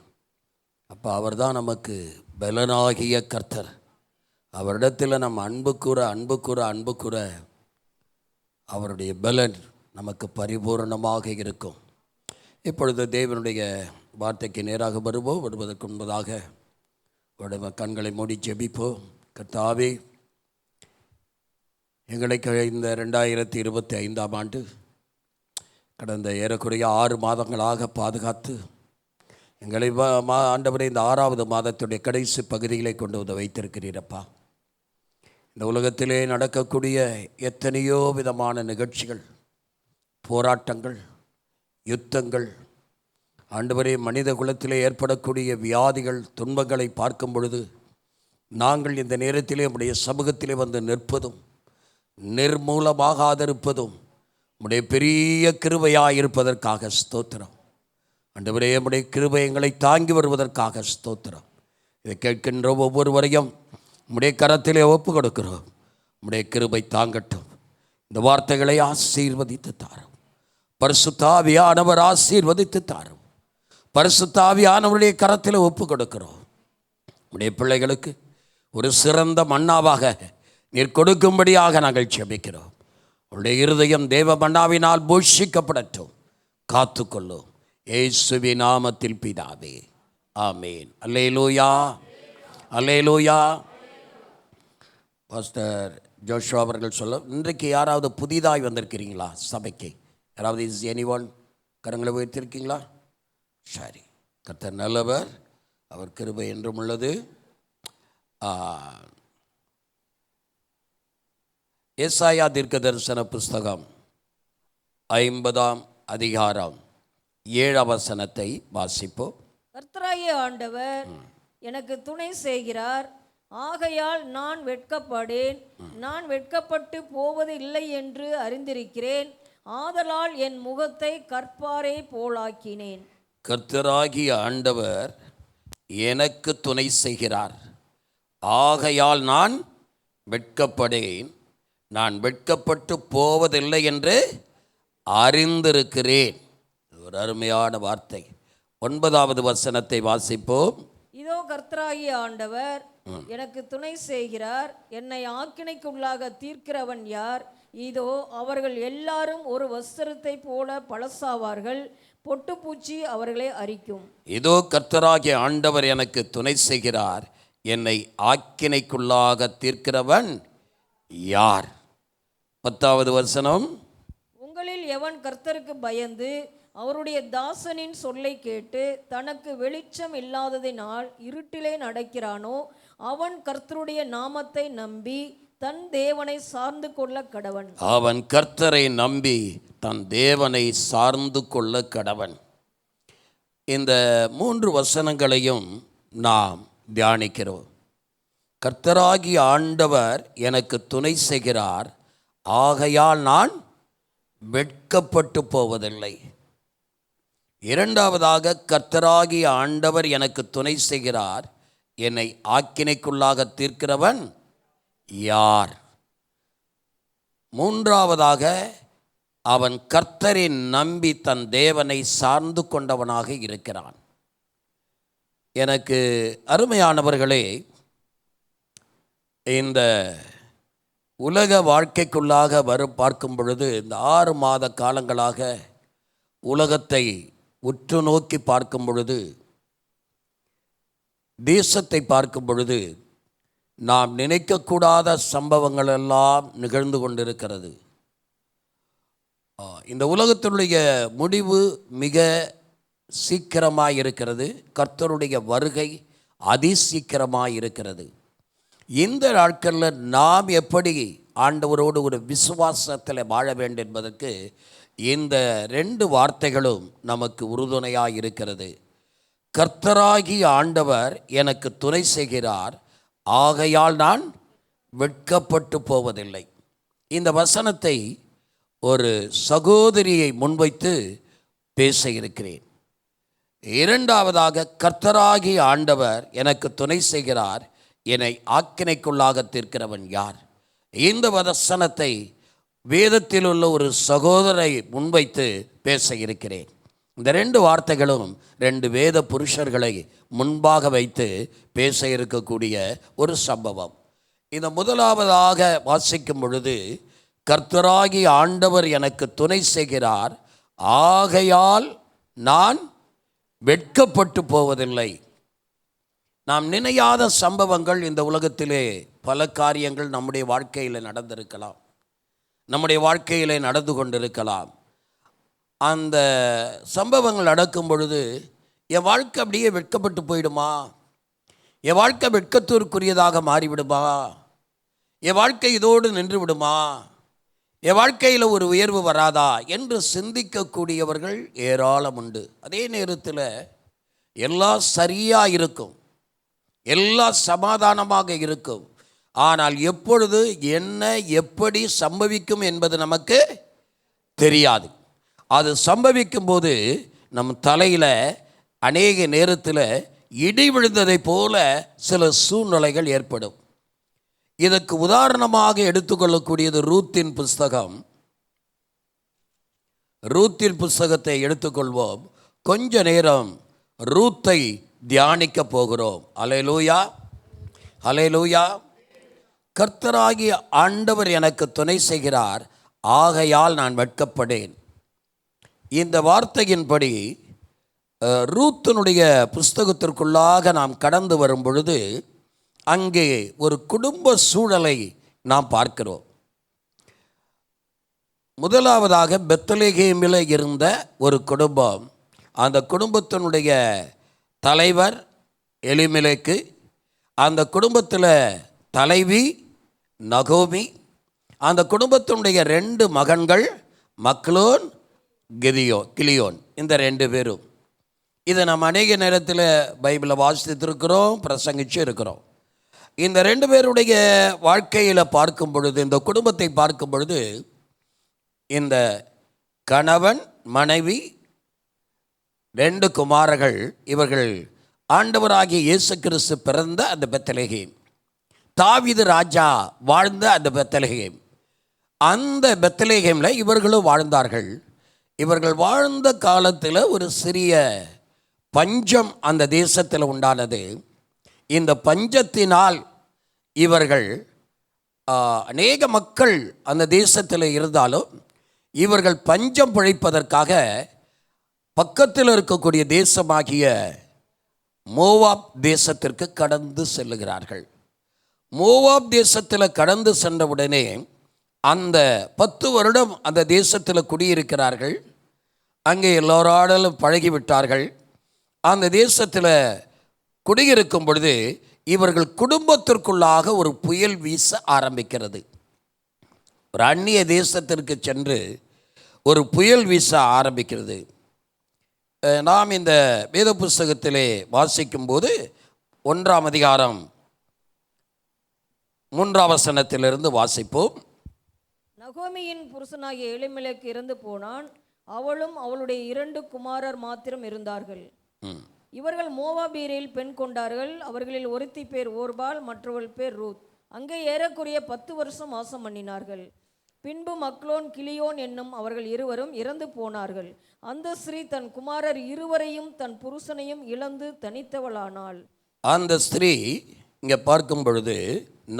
S3: அப்போ அவர் தான் நமக்கு பலனாகிய கர்த்தர். அவரிடத்தில் நம்ம அன்பு கூற அவருடைய பலன் நமக்கு பரிபூரணமாக இருக்கும். இப்பொழுது தேவனுடைய வார்த்தைக்கு நேராக வருவதற்கு முன்பதாக உடைய கண்களை மூடி ஜெபிப்போம். கர்த்தாவே, எங்களுக்கு இந்த 2025ஆம் ஆண்டு கடந்த ஏறக்குறைய 6 மாதங்களாக பாதுகாத்து எங்களை ஆண்டவரே இந்த 6வது மாதத்துடைய கடைசி பகுதிகளை கொண்டு வந்து வைத்திருக்கிறீரப்பா. இந்த உலகத்திலே நடக்கக்கூடிய எத்தனையோ விதமான நிகழ்ச்சிகள், போராட்டங்கள், யுத்தங்கள், ஆண்டவரே மனித குலத்திலே ஏற்படக்கூடிய வியாதிகள், துன்பங்களை பார்க்கும் பொழுது நாங்கள் இந்த நேரத்திலே உம்முடைய சமூகத்திலே வந்து நிற்பதும் நிர்மூலமாகாதிருப்பதும் உம்முடைய பெரிய கிருபையாயிருப்பதற்காக ஸ்தோத்திரம். ஆண்டவரே உம்முடைய கிருபை எங்களை தாங்கி வருவதற்காக ஸ்தோத்திரம். இதை கேட்கின்ற ஒவ்வொருவரையும் உம்முடைய கரத்திலே ஒப்பு கொடுக்கிறோம். உம்முடைய கிருபை தாங்கட்டும். இந்த வார்த்தைகளை ஆசீர்வதித்து தாரும். பரிசுத்த ஆவியானவர் ஆசீர்வதித்து தாரும். பரிசுத்த ஆவியானவருடைய கரத்தில் ஒப்பு கொடுக்கிறோம். உம்முடைய பிள்ளைகளுக்கு ஒரு சிறந்த மன்னாவாக நீர் கொடுக்கும்படியாக நாங்கள் ஜெபிக்கிறோம். உடைய இருதயம் தேவ மன்னாவினால் போஷிக்கப்படட்டும். காத்துக்கொள்ளும் இயேசுவின் நாமத்தில் பிதாவே, ஆமேன். அல்லேலூயா, அல்லேலூயா. பாஸ்டர் ஜோஷுவா அவர்கள் சொல்ல, இன்றைக்கு யாராவது புதிதாய் வந்திருக்கிறீங்களா சபைக்கு? யாராவது இஸ் எனிஒன் கரங்களை உயர்த்திருக்கீங்களா? சரி. கர்த்தர் நல்லவர், அவர் கிருபை என்றும் உள்ளது. ஏசாயா தீர்க்க தரிசன புஸ்தகம் 50ஆம் அதிகாரம் 7 வசனத்தை வாசிப்போம்.
S2: கர்த்தராகிய ஆண்டவர் எனக்கு துணை செய்கிறார், ஆகையால் நான் வெட்கப்படேன். நான் வெட்கப்பட்டு போவது இல்லை என்று அறிந்திருக்கிறேன். ஆதலால் என் முகத்தை கற்பாரை போலாக்கினேன்.
S3: கர்த்தராகிய ஆண்டவர் எனக்கு துணை செய்கிறார், ஆகையால் நான் வெட்கப்படேன். நான் வெட்கப்பட்டு போவதில்லை என்று அறிந்திருக்கிறேன். ஒரு அருமையான வார்த்தை. 9வது வசனத்தை வாசிப்போம்.
S2: இதோ கர்த்தராகிய ஆண்டவர் எனக்கு துணை செய்கிறார், என்னை ஆக்கினைக்குள்ளாக தீர்க்கிறவன் யார்? இதோ அவர்கள் எல்லாரும் ஒரு வஸ்திரத்தை போல பழசாவார்கள், பொட்டுப்பூச்சி அவர்களை அரிக்கும்.
S3: இதோ கர்த்தராகிய ஆண்டவர் எனக்கு துணை செய்கிறார், என்னை ஆக்கினைக்குள்ளாக தீர்க்கிறவன் யார்? 10வது வசனம்.
S2: உங்களில் எவன் கர்த்தருக்கு பயந்து அவருடைய தாசனின் சொல்லை கேட்டு தனக்கு வெளிச்சம் இல்லாததினால் இருட்டிலே நடக்கிறானோ, அவன் கர்த்தருடைய நாமத்தை நம்பி தன் தேவனை சார்ந்து கொள்ள கடவன்.
S3: அவன் கர்த்தரை நம்பி தன் தேவனை சார்ந்து கொள்ள கடவன். இந்த 3 வசனங்களையும் நாம் தியானிக்கிறோம். கர்த்தராகிய ஆண்டவர் எனக்கு துணை செய்கிறார், ஆகையால் நான் வெட்கப்பட்டு போவதில்லை. இரண்டாவதாக, கர்த்தராகிய ஆண்டவர் எனக்கு துணை செய்கிறார், என்னை ஆக்கினைக்குள்ளாக தீர்க்கிறவன் யார்? மூன்றாவதாக, அவன் கர்த்தரை நம்பி தன் தேவனை சார்ந்து கொண்டவனாக இருக்கிறான். எனக்கு அருமையானவர்களே, இந்த உலக வாழ்க்கைக்குள்ளாக பார்க்கும் பொழுது, இந்த 6 மாத காலங்களாக உலகத்தை உற்று நோக்கி பார்க்கும் பொழுது, தேசத்தை பார்க்கும் பொழுது, நாம் நினைக்கக்கூடாத சம்பவங்கள் எல்லாம் நிகழ்ந்து கொண்டிருக்கிறது. இந்த உலகத்தினுடைய முடிவு மிக சீக்கிரமாக இருக்கிறது. கர்த்தருடைய வருகை அதிசீக்கிரமாக இருக்கிறது. இந்த நாட்களில் நாம் எப்படி ஆண்டவரோடு ஒரு விசுவாசத்தில் வாழ வேண்டும் என்பதற்கு இந்த 2 வார்த்தைகளும் நமக்கு உறுதுணையாக இருக்கிறது. கர்த்தராகிய ஆண்டவர் எனக்கு துணை செய்கிறார், ஆகையால் நான் வெட்கப்பட்டு போவதில்லை. இந்த வசனத்தை ஒரு சகோதரியை முன்வைத்து பேச இருக்கிறேன். இரண்டாவதாக, கர்த்தராகிய ஆண்டவர் எனக்கு துணை செய்கிறார், என்னை ஆக்கினைக்குள்ளாக தீர்க்கிறவன் யார்? இந்த வசனத்தை வேதத்தில் உள்ள ஒரு சகோதரை முன்வைத்து பேச இருக்கிறேன். இந்த 2 வார்த்தைகளும் 2 வேத புருஷர்களை முன்பாக வைத்து பேச இருக்கக்கூடிய ஒரு சம்பவம். இந்த முதலாவதாக வாசிக்கும் பொழுது, கர்த்தராகிய ஆண்டவர் எனக்கு துணை செய்கிறார், ஆகையால் நான் வெட்கப்பட்டு போவதில்லை. நாம் நினையாத சம்பவங்கள் இந்த உலகத்திலே பல காரியங்கள் நம்முடைய வாழ்க்கையில் நடந்திருக்கலாம், நம்முடைய வாழ்க்கையில் நடந்து கொண்டிருக்கலாம். அந்த சம்பவங்கள் நடக்கும் பொழுது என் வாழ்க்கை அப்படியே வெட்கப்பட்டு போயிடுமா? என் வாழ்க்கை வெட்கத்திற்குரியதாக மாறிவிடுமா? என் வாழ்க்கை இதோடு நின்று விடுமா? என் வாழ்க்கையில் ஒரு உயர்வு வராதா என்று சிந்திக்கக்கூடியவர்கள் ஏராளம் உண்டு. அதே நேரத்தில் எல்லாம் சரியாக இருக்கும், எல்லாம் சமாதானமாக இருக்கும். ஆனால் எப்பொழுது என்ன எப்படி சம்பவிக்கும் என்பது நமக்கு தெரியாது. அது சம்பவிக்கும் போது நம் தலையில் அநேக நேரத்தில் இடி விழுந்ததை போல சில சூழ்நிலைகள் ஏற்படும். இதற்கு உதாரணமாக எடுத்துக்கொள்ளக்கூடியது ரூத்தின் புஸ்தகம். ரூத்தின் புஸ்தகத்தை எடுத்துக்கொள்வோம். கொஞ்ச நேரம் ரூத்தை தியானிக்க போகிறோம். அல்லேலூயா, அல்லேலூயா. கர்த்தராகிய ஆண்டவர் எனக்கு துணை செய்கிறார், ஆகையால் நான் வெட்கப்படேன். இந்த வார்த்தையின்படி ரூத்தினுடைய புஸ்தகத்திற்குள்ளாக நாம் கடந்து வரும் பொழுது அங்கே ஒரு குடும்ப சூழலை நாம் பார்க்கிறோம். முதலாவதாக பெத்லகேமில் இருந்த ஒரு குடும்பம். அந்த குடும்பத்தினுடைய தலைவர் எலிமெலேக்கு, அந்த குடும்பத்தில் தலைவி நகோமி, அந்த குடும்பத்தினுடைய 2 மகன்கள் மக்லோன் கிலியோன். இந்த 2 பேரும். இதை நம்ம அநேக நேரத்தில் பைபிளை வாசித்திருக்கிறோம், பிரசங்கிச்சு இருக்கிறோம். இந்த 2 பேருடைய வாழ்க்கையில் பார்க்கும் பொழுது, இந்த குடும்பத்தை பார்க்கும் பொழுது, இந்த கணவன் மனைவி 2 குமாரர்கள், இவர்கள் ஆண்டவராகிய இயேசு கிறிஸ்து பிறந்த அந்த பெத்லகேம், தாவீது ராஜா வாழ்ந்த அந்த பெத்லகேம், அந்த பெத்லகேமில் இவர்களும் வாழ்ந்தார்கள். இவர்கள் வாழ்ந்த காலத்தில் ஒரு சிறிய பஞ்சம் அந்த தேசத்தில் உண்டானது. இந்த பஞ்சத்தினால் இவர்கள் அநேக மக்கள் அந்த தேசத்தில் இருந்தாலும் இவர்கள் பஞ்சம் பிழைப்பதற்காக பக்கத்தில் இருக்கக்கூடிய தேசமாகிய மோவாப் தேசத்திற்கு கடந்து செல்லுகிறார்கள். மோவாப் தேசத்தில் கடந்து சென்றவுடனே அந்த 10 வருடம் அந்த தேசத்தில் குடியிருக்கிறார்கள். அங்கே எல்லோராலும் பழகிவிட்டார்கள். அந்த தேசத்தில் குடியிருக்கும் பொழுது இவர்கள் குடும்பத்திற்குள்ளாக ஒரு புயல் வீச ஆரம்பிக்கிறது. ஒரு அந்நிய தேசத்திற்கு சென்று ஒரு புயல் வீச ஆரம்பிக்கிறது. நாம் இந்த வேத புஸ்தகத்திலே வாசிக்கும்போது 1ஆம் அதிகாரம் 3ஆம் வசனத்திலிருந்து வாசிப்போம்.
S2: நகோமியின் புருஷனாகிய எலிமெலேக்கு இறந்து போனான். அவளும் அவளுடைய 2 குமாரர் மாத்திரம் இருந்தார்கள். இவர்கள் மோவாபியரில் பெண் கொண்டார்கள். அவர்களில் ஒருத்தி பேர் ஓர்பால், மற்றவள் பேர் ரூத். அங்கே ஏறக்குறைய 10 வருஷம் வாசம் பண்ணினார்கள். பின்பு மக்லோன் கிலியோன் என்னும் அவர்கள் இருவரும் இறந்து போனார்கள். அந்த ஸ்திரீ தன் குமாரர் இருவரையும் தன் புருஷனையும் இழந்து தனித்தவளானாள்.
S3: அந்த ஸ்திரீ இங்கே பார்க்கும் பொழுது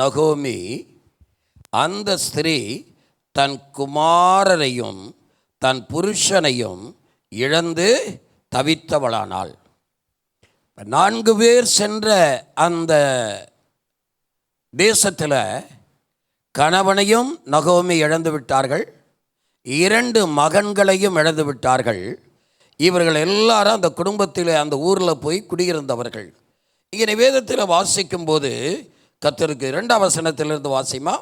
S3: நகோமி, அந்த ஸ்திரீ தன் குமாரரையும் தன் புருஷனையும் இழந்து தவித்தவளானாள். 4 பேர் சென்ற அந்த தேசத்தில் கணவனையும் நகோமி இழந்து விட்டார்கள், 2 மகன்களையும் இழந்து விட்டார்கள். இவர்கள் எல்லாரும் அந்த குடும்பத்தில் அந்த ஊரில் போய் குடியிருந்தவர்கள். இங்கே வேதத்தில் வாசிக்கும் போது கர்த்தருக்கு 2ஆம் வசனத்திலிருந்து வாசிமா.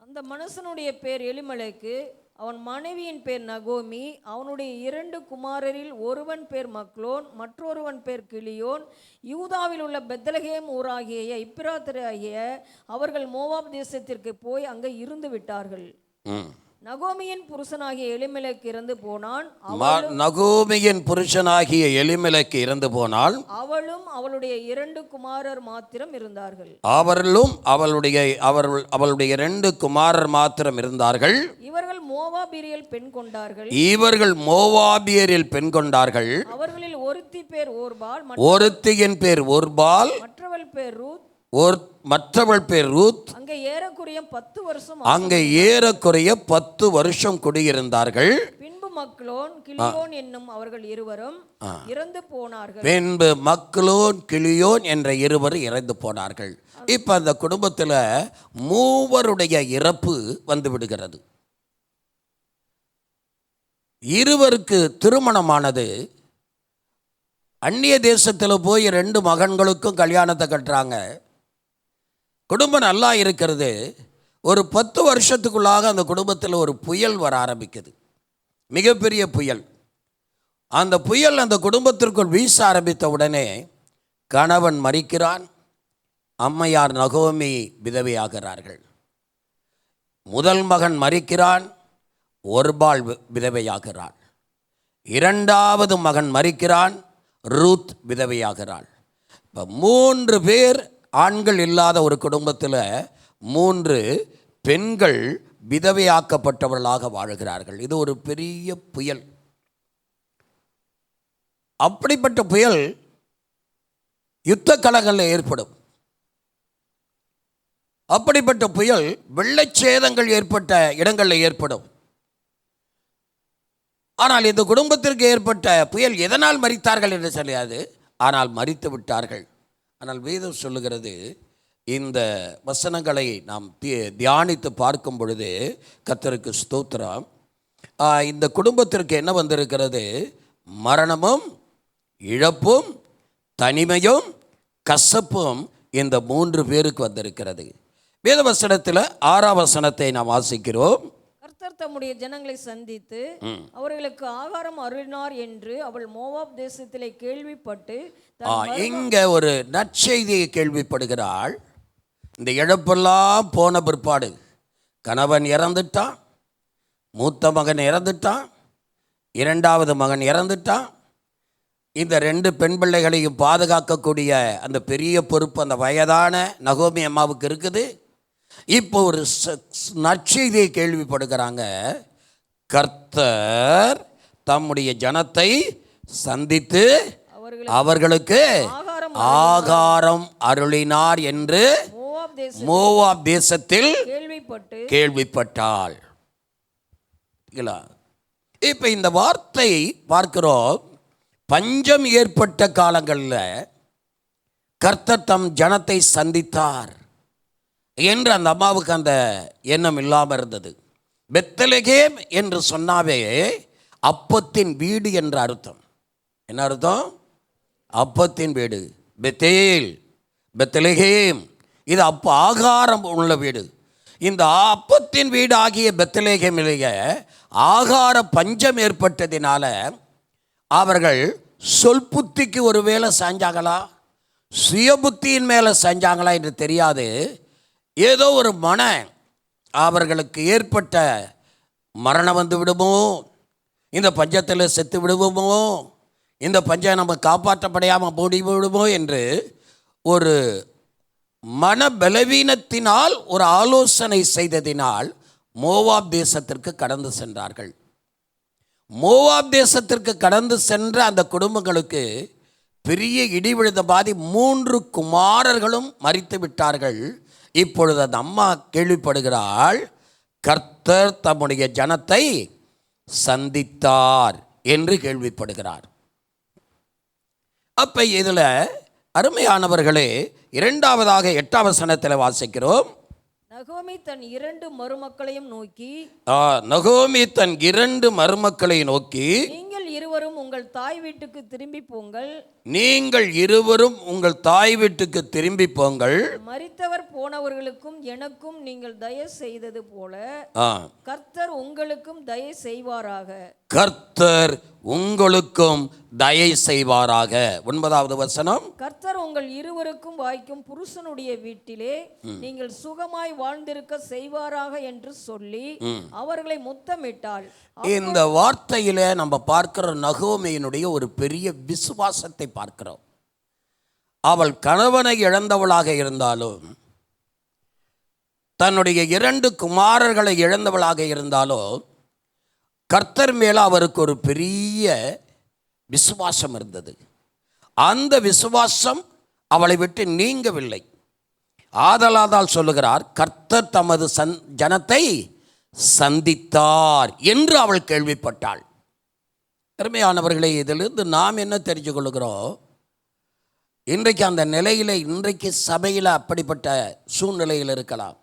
S2: அந்த மனுஷனுடைய பேர் எலிமெலேக்கு, அவன் மனைவியின் பேர் நகோமி. அவனுடைய 2 குமாரரில் ஒருவன் பேர் மக்லோன், மற்றொருவன் பேர் கிலியோன். யூதாவில் உள்ள பெத்லகேம் ஊராகிய இப்ராத்தராகிய அவர்கள் மோவாப் தேசத்திற்கு போய் அங்கே இருந்து விட்டார்கள். நகோமியின் புருஷனாகிய எலிமெலேக்கு இறந்து போனான்.
S3: நகோமியின் புருஷனாகிய எலிமெலேக்கு இறந்து போனால்
S2: அவளும் அவளுடைய 2 குமாரர் மாத்திரம் இருந்தார்கள்.
S3: அவளுடைய 2 குமாரர் மாத்திரம் இருந்தார்கள்.
S2: இவர்கள் மோவாபியரில் பெண் கொண்டார்கள். அவர்களில் ஒருத்தி பேர் ஓர்பால்,
S3: ஒருத்தியின் பேர் ஓர்பால்,
S2: மற்றவள் பேர் ரூத்.
S3: மற்றவள் பேர் ரூத்.
S2: அங்கே
S3: ஏறக்குறைய 10 வருஷம் குடியிருந்தார்கள்.
S2: பின்பு மக்லோன் கிலியோன் என்னும் அவர்கள் இருவரும் இறந்து போனார்கள்.
S3: பின்பு மக்லோன் கிலியோன் என்ற இருவர் இறந்து போனார்கள். இப்ப அந்த குடும்பத்தில் 3 இறப்பு வந்து விடுகிறது. 2 திருமணமானது. அந்நிய தேசத்தில் போய் 2 மகன்களுக்கும் கல்யாணத்தை கட்டுறாங்க. குடும்பம் நல்லா இருக்கிறது. ஒரு 10 வருஷத்துக்குள்ளாக அந்த குடும்பத்தில் ஒரு புயல் வர ஆரம்பிக்குது, மிகப்பெரிய புயல். அந்த புயல் அந்த குடும்பத்திற்குள் வீச ஆரம்பித்த உடனே கணவன் மரிக்கிறான், அம்மையார் நகோமி விதவையாகிறார்கள். முதல் மகன் மரிக்கிறான், ஒர்பாள் விதவையாகிறாள். 2வது மகன் மரிக்கிறான், ரூத் விதவையாகிறாள். இப்போ 3 பேர் ஆண்கள் இல்லாத ஒரு குடும்பத்தில் 3 பெண்கள் விதவையாக்கப்பட்டவர்களாக வாழ்கிறார்கள். இது ஒரு பெரிய புயல். அப்படிப்பட்ட புயல் யுத்த களங்களில் ஏற்படும். அப்படிப்பட்ட புயல் வெள்ளச்சேதங்கள் ஏற்பட்ட இடங்களில் ஏற்படும். ஆனால் இந்த குடும்பத்திற்கு ஏற்பட்ட புயல் எதனால் மரித்தார்கள் என்று தெரியாது, ஆனால் மரித்து விட்டார்கள். ஆனால் வேதம் சொல்லுகிறது, இந்த வசனங்களை நாம் தியானித்து பார்க்கும் பொழுது கர்த்தருக்கு ஸ்தோத்திரம், இந்த குடும்பத்திற்கு என்ன வந்திருக்கிறது? மரணமும் இழப்பும் தனிமையும் கசப்பும் இந்த 3 பேருக்கு வந்திருக்கிறது. வேத வசனத்தில் 6ஆம் வசனத்தை நாம் வாசிக்கிறோம்.
S2: கர்த்தர் தம்முடைய ஜனங்களை சந்தித்து அவர்களுக்கு ஆகாரம் அருளினார் என்று அவள் மோவாப் தேசத்திலே கேள்விப்பட்டு
S3: இங்க ஒரு நற்செய்தியை கேள்விப்படுகிறாள். இந்த இழப்பெல்லாம் போன பிற்பாடு கணவன் இறந்துட்டான், மூத்த மகன் இறந்துட்டான், 2வது மகன் இறந்துட்டான். இந்த 2 பெண் பிள்ளைகளையும் பாதுகாக்கக்கூடிய அந்த பெரிய பொறுப்பு அந்த வயதான நகோமி அம்மாவுக்கு இருக்குது. இப்போ ஒரு நற்செய்தியை கேள்விப்படுகிறாங்க. கர்த்தர் தம்முடைய ஜனத்தை சந்தித்து அவர்களுக்கு ஆகாரம் அருளினார் என்று மோவாப் தேசத்தில் கேள்விப்பட்டாள். இப்போ இந்த வார்த்தை பார்க்கிறோம். பஞ்சம் ஏற்பட்ட காலங்களில் கர்த்தர் தம் ஜனத்தை சந்தித்தார் என்று அந்த அம்மாவுக்கு அந்த எண்ணம் இல்லாமல் இருந்தது. பெத்லகேம் என்று சொன்னாவே அப்பத்தின் வீடு என்ற அர்த்தம். என்ன அர்த்தம்? அப்பத்தின் வீடு. பெத்தேல், பெத்லகேம், இது அப்போ ஆகாரம் உள்ள வீடு. இந்த அப்பத்தின் வீடு ஆகிய பெத்லகேமிலேயே ஆகார பஞ்சம் ஏற்பட்டதினால அவர்கள் சொல் புத்திக்கு ஒரு வேளை செஞ்சாங்களா, சுய புத்தியின் மேலே செஞ்சாங்களா என்று தெரியாது. ஏதோ ஒரு அவர்களுக்கு ஏற்பட்ட மரணம் வந்து விடுமோ, இந்த பஞ்சத்தில் செத்து விடுவோமோ, இந்த பஞ்சம் நம்ம காப்பாற்றப்படையாமல் மூடி விடுமோ என்று ஒரு மன பலவீனத்தினால் ஒரு ஆலோசனை செய்ததினால் மோவாப் தேசத்திற்கு கடந்து சென்றார்கள். மோவாப் தேசத்திற்கு கடந்து சென்ற அந்த குடும்பங்களுக்கு பெரிய இடி விழுந்த பாதி 3 குமாரர்களும் மரித்து விட்டார்கள். இப்பொழுது அந்த அம்மா கேள்விப்படுகிறாள், கர்த்தர் தம்முடைய ஜனத்தை சந்தித்தார் என்று கேள்விப்படுகிறார். அப்ப இதில் அருமையானவர்களே, 2வதாக 8ஆம் வசனத்தில் வாசிக்கிறோம்.
S2: நகோமி தன் 2 மருமக்களையும் நோக்கி,
S3: நகோமி தன் 2 மருமக்களை நோக்கி,
S2: நீங்கள் இருவரும் உங்கள் தாய் வீட்டுக்கு திரும்பி போங்கள்,
S3: நீங்கள் இருவரும் உங்கள் தாய் வீட்டுக்கு திரும்பி போங்கள்.
S2: மரித்தவர் போனவர்களுக்கும் எனக்கும் நீங்கள் தயை செய்தது போல கர்த்தர் உங்களுக்கும் தயை செய்வாராக.
S3: கர்த்தர் உங்களுக்கும் தயை செய்வாராக. 9வது வசனம்.
S2: கர்த்தர் உங்கள் இருவருக்கும் வாய்க்கும் புருஷனுடைய வீட்டிலே நீங்கள் சுகமாய் வாழ்ந்திருக்க செய்வாராக என்று சொல்லி அவர்களை முத்தமிட்டாள்.
S3: இந்த வார்த்தையில நம்ம பார்க்கிற நகோமியினுடைய ஒரு பெரிய விசுவாசத்தை பார்க்கிறோம். அவள் கணவனை இழந்தவளாக இருந்தாலும், தன்னுடைய 2 குமாரர்களை இழந்தவளாக இருந்தாலும், கர்த்தர் மேல அவருக்கு ஒரு பெரிய விசுவாசம் இருந்தது. அந்த விசுவாசம் அவளை விட்டு நீங்கவில்லை. ஆதலால் சொல்லுகிறார், கர்த்தர் தமது ஜனத்தை சந்தித்தார் என்று அவள் கேள்விப்பட்டாள். அருமையானவர்களே, இதிலிருந்து நாம் என்ன தெரிஞ்சு கொள்கிறோம்? இன்றைக்கு அந்த நிலையில், இன்றைக்கு சபையில் அப்படிப்பட்ட சூழ்நிலையில் இருக்கலாம்.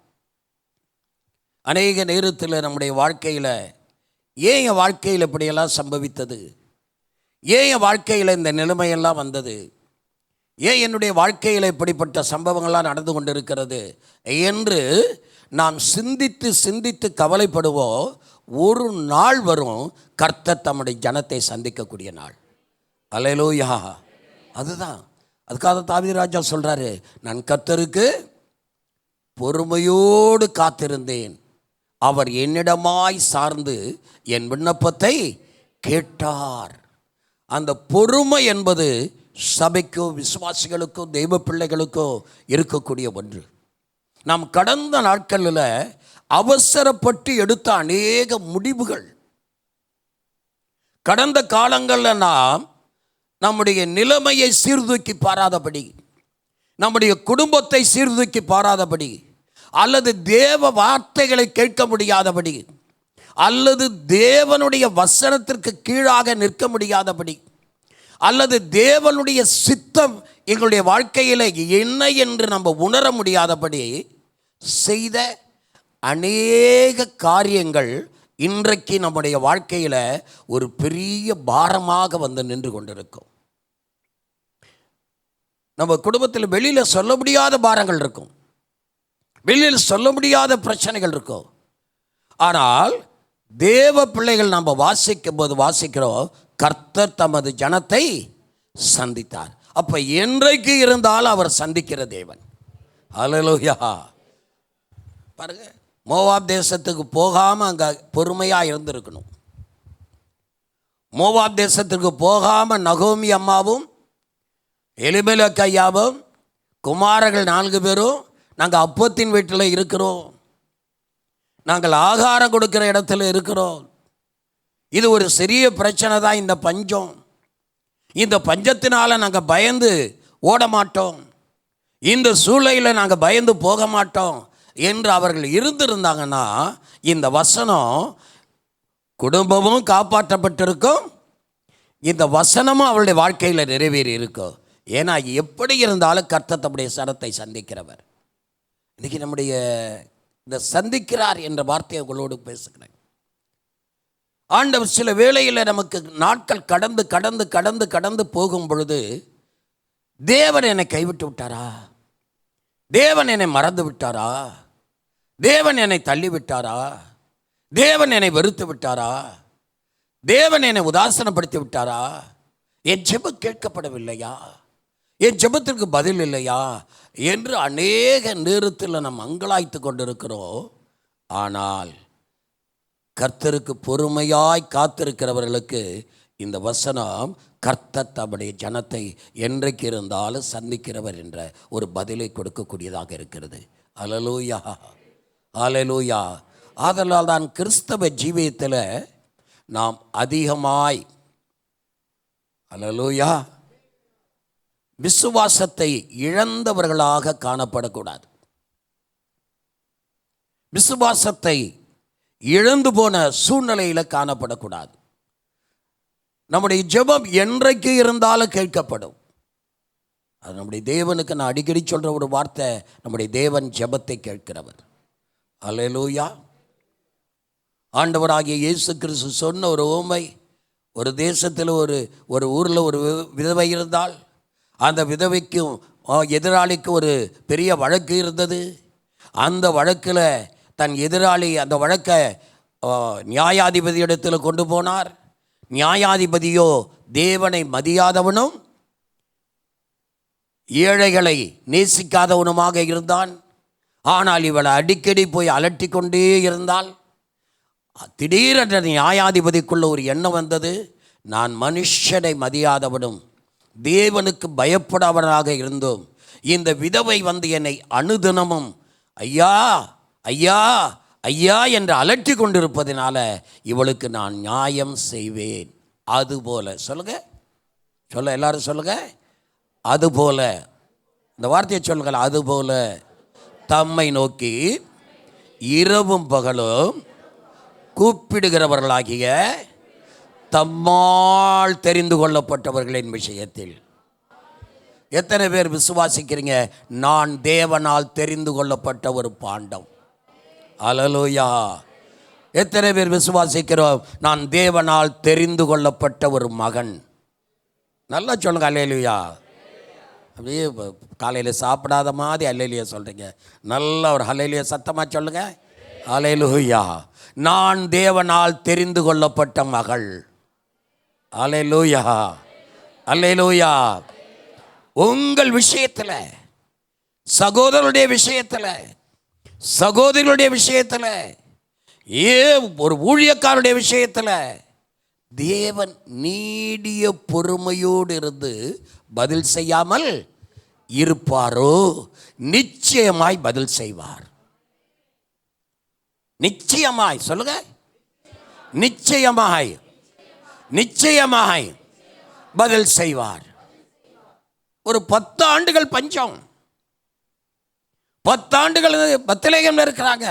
S3: அநேக நேரத்தில் நம்முடைய வாழ்க்கையில், ஏன் என் வாழ்க்கையில் இப்படியெல்லாம் சம்பவித்தது, ஏன் என் வாழ்க்கையில் இந்த நிலைமையெல்லாம் வந்தது, ஏன் என்னுடைய வாழ்க்கையில் இப்படிப்பட்ட சம்பவங்கள்லாம் நடந்து கொண்டிருக்கிறது என்று நாம் சிந்தித்து சிந்தித்து கவலைப்படுவோம். ஒரு நாள் வரும், கர்த்தர் தம்முடைய ஜனத்தை சந்திக்கக்கூடிய நாள். அல்லேலூயா. அதுதான், அதுக்காக தாவீது ராஜா சொல்கிறாரு, நான் கர்த்தருக்கு பொறுமையோடு காத்திருந்தேன், அவர் என்னிடமாய் சார்ந்து என் விண்ணப்பத்தை கேட்டார். அந்த பொறுமை என்பது சபைக்கோ விசுவாசிகளுக்கோ தெய்வ பிள்ளைகளுக்கோ இருக்கக்கூடிய ஒன்று. நாம் கடந்த நாட்களில் அவசரப்பட்டு எடுத்த அநேக முடிவுகள், கடந்த காலங்களில் நாம் நம்முடைய நிலைமையை சீர்தூக்கி பாராதபடி, நம்முடைய குடும்பத்தை சீர்தூக்கி பாராதபடி, அல்லது தேவ வார்த்தைகளை கேட்க முடியாதபடி, அல்லது தேவனுடைய வசனத்திற்கு கீழாக நிற்க முடியாதபடி, அல்லது தேவனுடைய சித்தம் எங்களுடைய வாழ்க்கையில் என்ன என்று நம்ம உணர முடியாதபடி செய்த அநேக காரியங்கள் இன்றைக்கு நம்முடைய வாழ்க்கையில் ஒரு பெரிய பாரமாக வந்து நின்று கொண்டிருக்கும். நம்ம குடும்பத்தில் வெளியில் சொல்ல முடியாத பாரங்கள் இருக்கும், வெளியில் சொல்ல முடியாத பிரச்சனைகள் இருக்கும். ஆனால் தேவ பிள்ளைகள் நம்ம வாசிக்கும் போது வாசிக்கிறோம், கர்த்தர் தமது ஜனத்தை சந்தித்தார். அப்போ என்றைக்கு இருந்தாலும் அவர் சந்திக்கிற தேவன். அல்லேலூயா. பாருங்க, மோவாப் தேசத்துக்கு போகாமல் அங்கே பொறுமையாக இருந்திருக்கணும். மோவாப் தேசத்துக்கு போகாமல் நகோமி அம்மாவும் எலிமெலெக் ஐயாவும் குமாரர்கள் 4 பேரும், நாங்கள் அப்பத்தின் வீட்டில் இருக்கிறோம், நாங்கள் ஆகாரம் கொடுக்கிற இடத்துல இருக்கிறோம், இது ஒரு சிறிய பிரச்சனை தான் இந்த பஞ்சம், இந்த பஞ்சத்தினால் நாங்கள் பயந்து ஓட மாட்டோம், இந்த சூழ்நிலையில் நாங்கள் பயந்து போக மாட்டோம் என்று அவர்கள் இருந்திருந்தாங்கன்னா இந்த வசனம் குடும்பமும் காப்பாற்றப்பட்டிருக்கும், இந்த வசனமும் அவருடைய வாழ்க்கையில் நிறைவேறி இருக்கும். ஏன்னா எப்படி இருந்தாலும் கர்த்தர் தம்முடைய சரத்தை சந்திக்கிறவர். இன்றைக்கி நம்முடைய இந்த சந்திக்கிறார் என்ற வார்த்தையை உங்களோடு பேசுகிறேன். ஆண்டவர் சில வேளையில் நமக்கு நாட்கள் கடந்து கடந்து கடந்து கடந்து போகும் பொழுது, தேவன் என்னை கைவிட்டு விட்டாரா, தேவன் என்னை மறந்து விட்டாரா, தேவன் என்னை தள்ளி விட்டாரா, தேவன் என்னை வெறுத்து விட்டாரா, தேவன் என்னை உதாசனப்படுத்தி விட்டாரா, என் ஜெபம் கேட்கப்படவில்லையா, என் ஜெபத்திற்கு பதில் இல்லையா என்று அநேக நேரத்தில் நாம் அங்கலாய்த்து கொண்டிருக்கிறோம். ஆனால் கர்த்தருக்கு பொறுமையாய் காத்திருக்கிறவர்களுக்கு இந்த வசனம் கர்த்தர் தம்முடைய ஜனத்தை என்றைக்கு இருந்தாலும் சந்திக்கிறவர் என்ற ஒரு பதிலை கொடுக்கக்கூடியதாக இருக்கிறது. அல்லேலூயா, அல்லேலூயா. ஆதலால் தான் கிறிஸ்தவ ஜீவியத்தில் நாம் அதிகமாய் அல்லேலூயா விசுவாசத்தை இழந்தவர்களாக காணப்படக்கூடாது. விசுவாசத்தை இழந்து போன சூழ்நிலையில் காணப்படக்கூடாது. நம்முடைய ஜெபம் என்றைக்கு இருந்தாலும் கேட்கப்படும். அது நம்முடைய தேவனுக்கு நான் அடிக்கடி சொல்கிற ஒரு வார்த்தை, நம்முடைய தேவன் ஜெபத்தை கேட்கிறவர். அல்லேலூயா. ஆண்டவராகிய இயேசு கிறிஸ்து சொன்ன ஒரு உவமை, ஒரு தேசத்தில் ஒரு ஊரில் ஒரு விதவை இருந்தால், அந்த விதவைக்கும் எதிராளிக்கு ஒரு பெரிய வழக்கு இருந்தது. அந்த வழக்கில் தன் எதிராளி அந்த வழக்கை நியாயாதிபதி இடத்துல கொண்டு போனார். நியாயாதிபதியோ தேவனை மதியாதவனும் ஏழைகளை நேசிக்காதவனுமாக இருந்தான். ஆனால் இவளை அடிக்கடி போய் அலட்டி கொண்டே இருந்தால், திடீரென்ற நியாயாதிபதிக்குள்ள ஒரு எண்ணம் வந்தது, நான் மனுஷனை மதியாதவனும் தேவனுக்கு பயப்படாதவனாக இருந்தோம், இந்த விதவை வந்து என்னை அனுதினமும் ஐயா ஐயா ஐயா என்று அலட்டி கொண்டிருப்பதினால இவளுக்கு நான் நியாயம் செய்வேன். அதுபோல சொல்லுங்க, சொல்ல எல்லாரும் சொல்லுங்க, அதுபோல இந்த வார்த்தையை சொல்லுங்கள், அதுபோல தம்மை நோக்கி இரவும் பகலும் கூப்பிடுகிறவர்களாகிய தம்மால் தெரிந்து கொள்ளப்பட்டவர்களின் விஷயத்தில். எத்தனை பேர் விசுவாசிக்கிறீங்க, நான் தேவனால் தெரிந்து கொள்ளப்பட்ட ஒரு பாண்டம்? அல்லேலூயா. எத்தனை பேர் விசுவாசிக்கிறோம், நான் தேவனால் தெரிந்து கொள்ளப்பட்ட ஒரு மகன்? நல்லா சொல்லுங்க அல்லேலூயா. அப்படியே காலையில் சாப்பிடாத மாதிரி அல்லேலூயா சொல்கிறீங்க. நல்ல ஒரு அல்லேலூயா சத்தமாக சொல்லுங்க. அல்லேலூயா. நான் தேவனால் தெரிந்து கொள்ளப்பட்ட மகள். அல்லேலூயா, அல்லேலூயா. உங்கள் விஷயத்தில், சகோதரருடைய விஷயத்தில், சகோதரிகளுடைய விஷயத்தில், ஒரு ஊழியக்காரருடைய விஷயத்தில் தேவன் நீடிய பொறுமையோடு இருந்து பதில் செய்யாமல் இருப்பாரோ? நிச்சயமாய் பதில் செய்வார். நிச்சயமாய் சொல்லுங்க. நிச்சயமாய், நிச்சயமாய் பதில் செய்வார். ஒரு 10 ஆண்டுகள் பஞ்சம், 10 ஆண்டுகள் பெத்லகேம்ல இருக்கிறாங்க.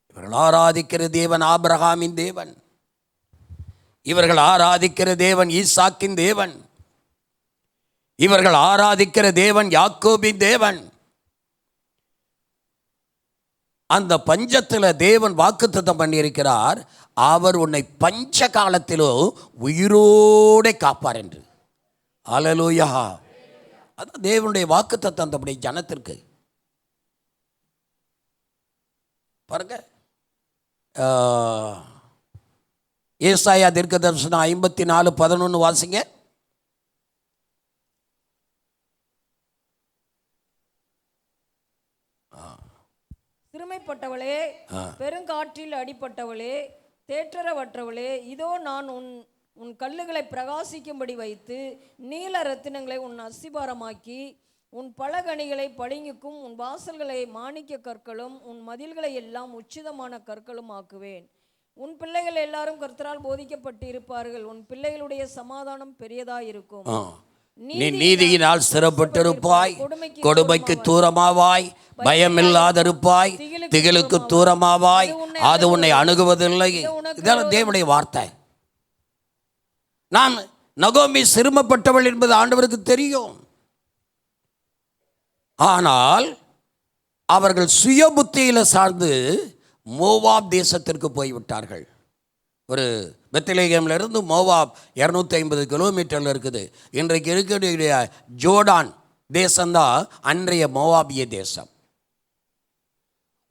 S3: இவர்கள் ஆராதிக்கிற தேவன் ஆபிரகாமின் தேவன், இவர்கள் ஆராதிக்கிற தேவன் ஈசாக்கின் தேவன், இவர்கள் ஆராதிக்கிற தேவன் யாக்கோபின் தேவன். அந்த பஞ்சத்தில் தேவன் வாக்குத்தத்தம் பண்ணியிருக்கிறார், அவர் உன்னை பஞ்ச காலத்திலோ உயிரோടെ காப்பார் என்று. அல்லேலூயா. அதான் தேவனுடைய வாக்குத்தத்தம் அந்தபடி ஜனத்திற்கு. பாருங்க, ஏசாயா தீர்க்கதரிசனம் 54:11 வாசிங்க.
S2: சிறுமைப்பட்டவளே, பெருங்காற்றில் அடிப்பட்டவளே, தேற்றரவற்றவளே, இதோ நான் உன் கல்லுகளை பிரகாசிக்கும்படி வைத்து நீல ரத்தினங்களை உன் அஸ்திபாரமாக்கி உன் பலகணிகளை பளிங்குக்கும் உன் வாசல்களை மாணிக்க கற்களும் உன் மதில்களை எல்லாம் உச்சிதமான கற்களும் ஆக்குவேன். உன் பிள்ளைகள் எல்லாரும் கர்த்தரால் போதிக்கப்பட்டு இருப்பார்கள். உன் பிள்ளைகளுடைய சமாதானம் பெரியதாயிருக்கும்.
S3: நீ நீதியினால் ஸ்திரப்பட்டிருப்பாய், கொடுமைக்கு தூரமாவாய், பயமில்லாதிருப்பாய், திகிலுக்கு தூரமாவாய், அது உன்னை அணுகுவதில்லை. இதெல்லாம் தேவனுடைய வார்த்தை. நான் நகோமி சிறுமப்பட்டவள் என்பது ஆண்டவருக்கு தெரியும். ஆனால் அவர்கள் சுய புத்தியில் சார்ந்து மோவாப் தேசத்திற்கு போய்விட்டார்கள். ஒரு பெத்லகேமிலிருந்து மோவாப் 250 கிலோமீட்டரில் இருக்குது. இன்றைக்கு இருக்கக்கூடிய ஜோர்டான் தேசம்தான் அன்றைய மோவாபிய தேசம்.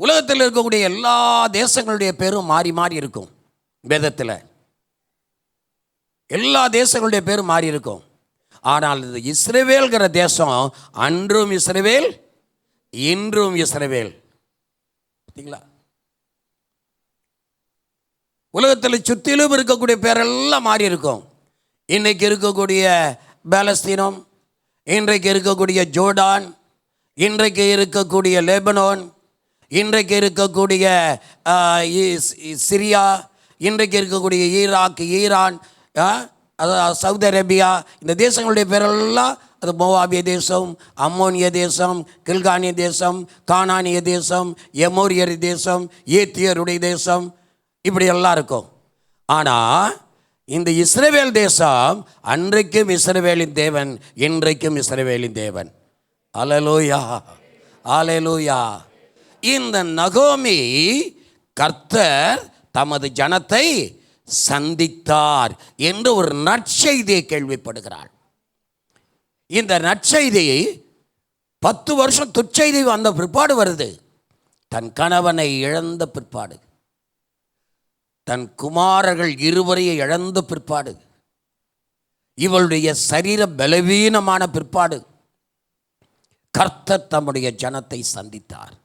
S3: உலகத்தில் இருக்கக்கூடிய எல்லா தேசங்களுடைய பேரும் மாறி மாறி இருக்கும். வேதத்தில் எல்லா தேசங்களுடைய பேரும் மாறி இருக்கும். ஆனால் இது இஸ்ரவேல்கிற தேசம் அன்றும் இஸ்ரவேல், இன்றும் இஸ்ரவேல். பார்த்தீங்களா? உலகத்தில் சுற்றிலும் இருக்கக்கூடிய பேரெல்லாம் மாறி இருக்கும். இன்றைக்கு இருக்கக்கூடிய பாலஸ்தீனம், இன்றைக்கு இருக்கக்கூடிய ஜோர்டான், இன்றைக்கு இருக்கக்கூடிய லெபனான், இன்றைக்கு இருக்கக்கூடிய சிரியா, இன்றைக்கு இருக்கக்கூடிய ஈராக், ஈரான், சவுதி அரேபியா, இந்த தேசங்களுடைய பேரெல்லாம் அது மோவாபிய தேசம், அம்மோனிய தேசம், கில்கானிய தேசம், கானானிய தேசம், எமோரியர் தேசம், ஏத்தியருடைய தேசம், இப்படி எல்லாம் இருக்கும். ஆனால் இந்த இஸ்ரவேல் தேசம் அன்றைக்கும் இஸ்ரவேலின் தேவன், இன்றைக்கும் இஸ்ரவேலின் தேவன். அல்லேலூயா, அல்லேலூயா. இந்த நகோமி கர்த்தர் தமது ஜனத்தை சந்தித்தார் என்று ஒரு நற்செய்தியை கேள்விப்படுகிறாள். இந்த நற்செய்தி 10 வருஷம் துச்செய்தி வந்த பிற்பாடு வருது. தன் கணவனை இழந்த பிற்பாடு, தன் குமாரர்கள் 2 இழந்த பிற்பாடு, இவளுடைய சரீர பலவீனமான பிற்பாடு கர்த்தர் தம்முடைய ஜனத்தை சந்தித்தார்.